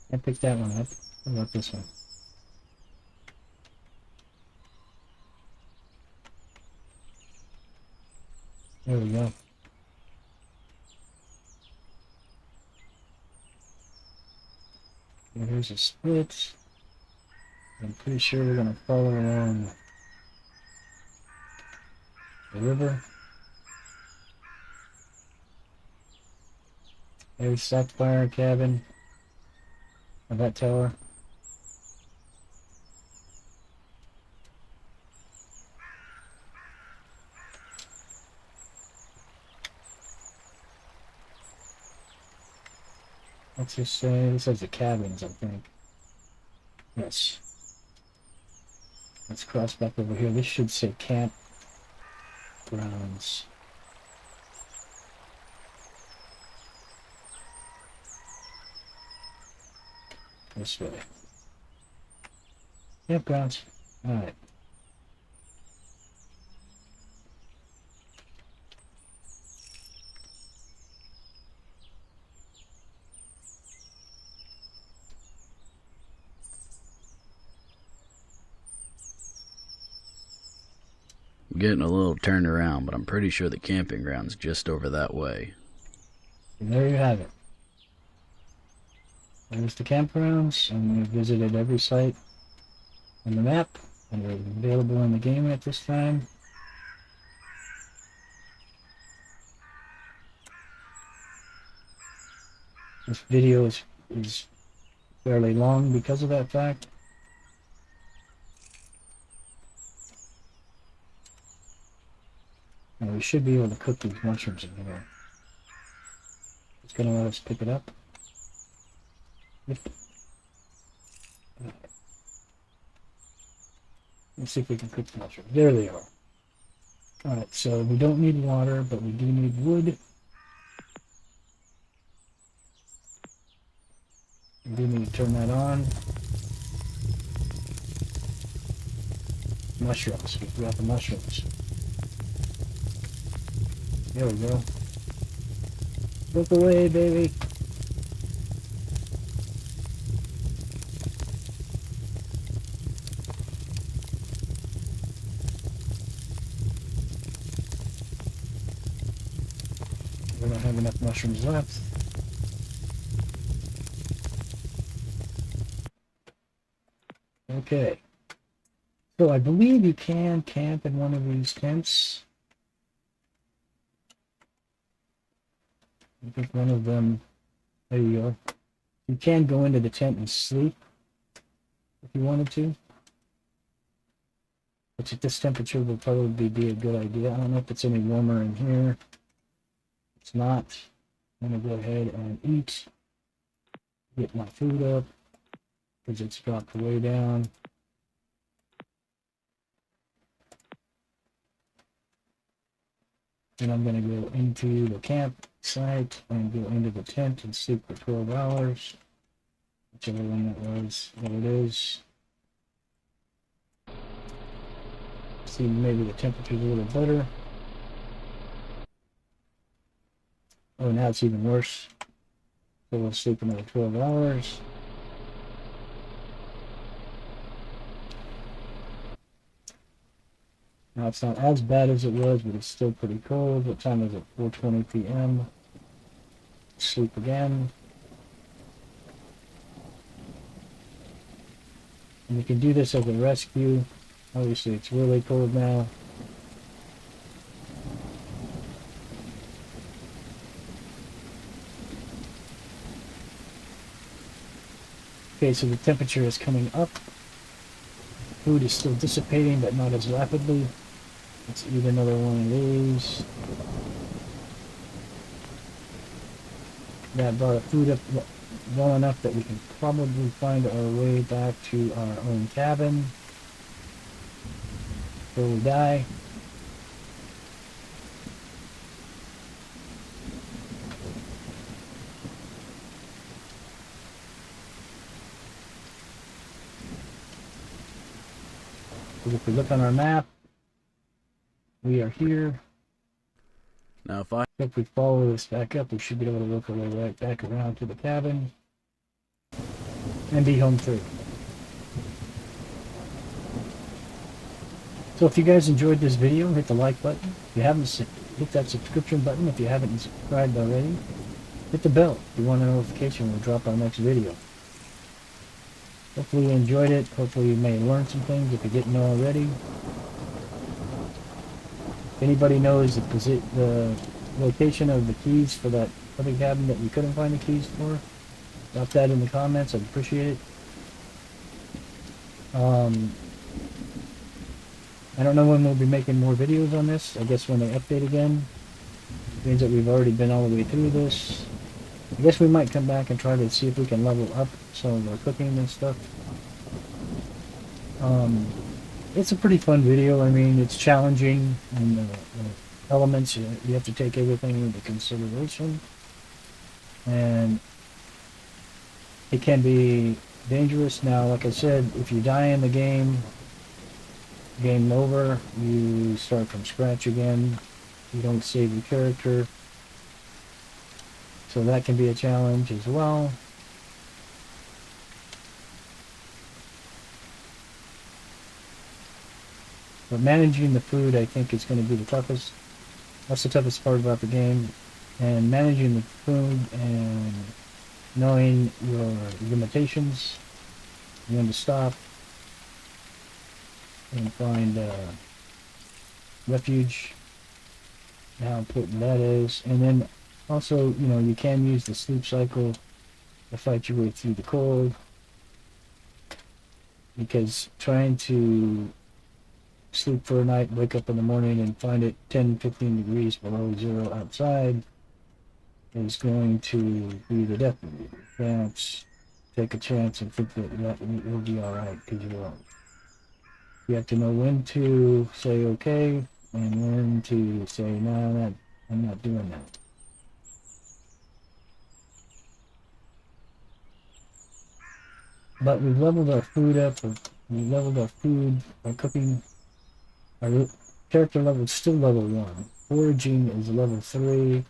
I picked that one up. What about this one? There we go. And here's a split. I'm pretty sure we're going to follow along the river. There's that fire cabin of that tower. What's this say? This says the cabins, I think. Yes. Let's cross back over here. This should say camp grounds. This way. Campgrounds. Alright. I'm getting a little turned around, but I'm pretty sure the camping ground's just over that way. And there you have it. There's the campgrounds, and we've visited every site on the map, and they're available in the game at this time. This video is fairly long because of that fact. And we should be able to cook these mushrooms in here. It's going to let us pick it up. Yep. Let's see if we can cook the mushrooms. There they are. Alright, so we don't need water, but we do need wood. We do need to turn that on. Mushrooms. We got the mushrooms. There we go. Look away, baby. We don't have enough mushrooms left. Okay. So I believe you can camp in one of these tents. I think one of them, there you go. You can go into the tent and sleep if you wanted to. Which at this temperature would probably be a good idea. I don't know if it's any warmer in here. It's not. I'm going to go ahead and eat. Get my food up because it's dropped way down. Then I'm going to go into the campsite and go into the tent and sleep for 12 hours. Whichever one that was. There it is. See, maybe the temperature's a little better. Oh, now it's even worse. So we'll sleep another 12 hours. Now it's not as bad as it was, but it's still pretty cold. What time is it? 4:20 p.m. Sleep again. And you can do this as a rescue. Obviously it's really cold now. Okay, so the temperature is coming up. Food is still dissipating, but not as rapidly. Let's eat another one of these. That brought the food up well enough that we can probably find our way back to our own cabin before we die. If we look on our map, we are here. Now, If we follow this back up, we should be able to work our way right back around to the cabin and be home free. So if you guys enjoyed this video, hit the like button. If you haven't, hit that subscription button if you haven't subscribed already. Hit the bell if you want a notification when we drop our next video. Hopefully you enjoyed it. Hopefully you may learn some things if you didn't know already. If anybody knows the location of the keys for that other cabin that we couldn't find the keys for, drop that in the comments. I'd appreciate it. I don't know when we'll be making more videos on this. I guess when they update again. It means that we've already been all the way through this. I guess we might come back and try to see if we can level up some of our cooking and stuff. It's a pretty fun video. I mean, it's challenging, and the elements, you have to take everything into consideration. And it can be dangerous. Now, like I said, if you die in the game over, you start from scratch again. You don't save your character. So that can be a challenge as well. But managing the food, I think, is going to be the toughest. That's the toughest part about the game. And managing the food and knowing your limitations, when to stop, and find refuge, how important that is. And then also, you know, you can use the sleep cycle to fight your way through the cold, because trying to sleep for a night, wake up in the morning and find it 10-15 degrees below zero outside is going to be the death of you. You can't take a chance and think that you'll be alright, because you won't. You have to know when to say okay and when to say no, I'm not doing that. But we've leveled our food up. We've leveled our food by cooking. Our character level is still level 1. Foraging is level 3.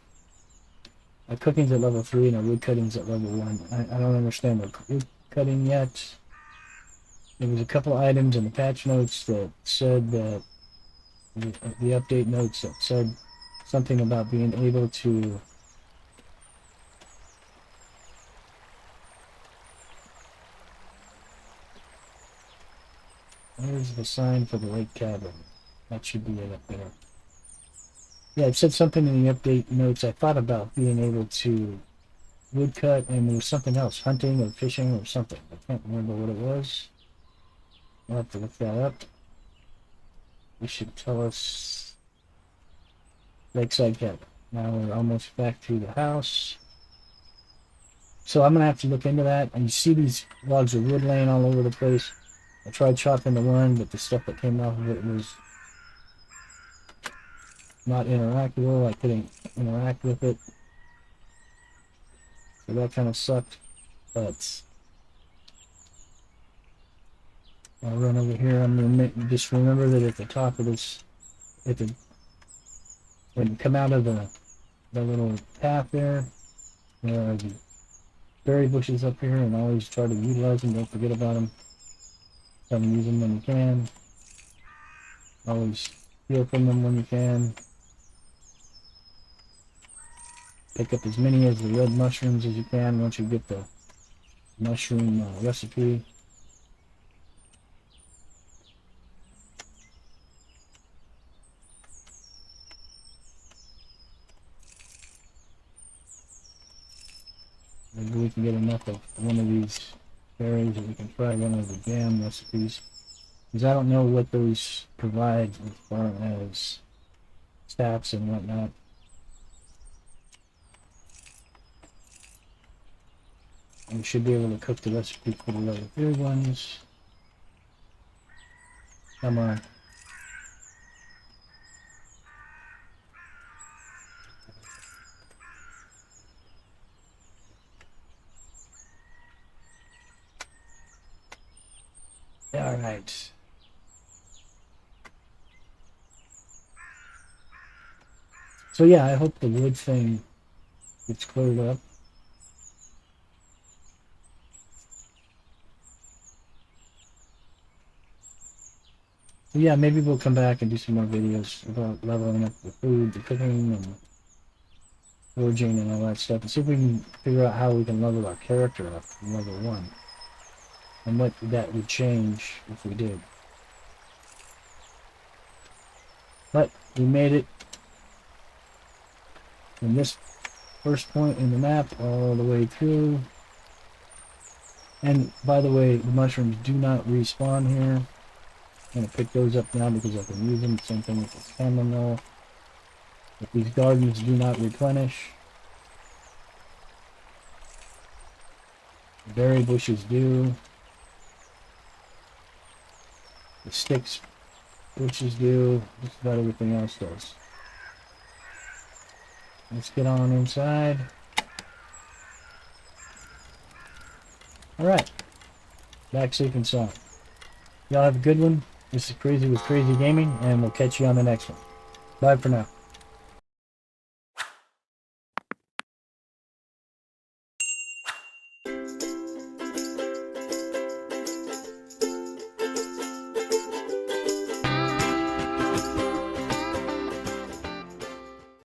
Our cooking's at level 3 and our wood cutting's at level 1. I don't understand the wood cutting yet. There was a couple items in the patch notes that said that the update notes that said something about being able to where's the sign for the lake cabin? That should be it up there. Yeah, it said something in the update notes. I thought about being able to woodcut, and there was something else, hunting or fishing or something. I can't remember what it was. I'll have to look that up. It should tell us lakeside cabin. Now we're almost back to the house. So I'm going to have to look into that. And you see these logs of wood laying all over the place. I tried chopping the one, but the stuff that came off of it was not interactable. I couldn't interact with it. So that kind of sucked. But I'll run over here. I'm going to just remember that at the top of this, when you come out of the little path there are the berry bushes up here, and always try to utilize them. Don't forget about them. Try to use them when you can. Always steal from them when you can. Pick up as many of the red mushrooms as you can once you get the mushroom recipe. Maybe we can get enough of one of these berries that we can try one of the jam recipes. Because I don't know what those provide as far as stats and whatnot. We should be able to cook the recipe for the level 3 ones. Come on. Alright. So yeah, I hope the wood thing gets cleared up. So yeah, maybe we'll come back and do some more videos about leveling up the food, the cooking, and foraging and all that stuff, and see if we can figure out how we can level our character up from level 1. And what that would change if we did. But we made it from this first point in the map all the way through. And by the way, the mushrooms do not respawn here. I'm going to pick those up now because I can use them. Same thing with the chamomile. But these gardens do not replenish. The berry bushes do. The sticks bushes do. Just about everything else does. Let's get on inside. Alright. Back safe and sound. Y'all have a good one. This is Crazy with Crazy Gaming, and we'll catch you on the next one. Bye for now.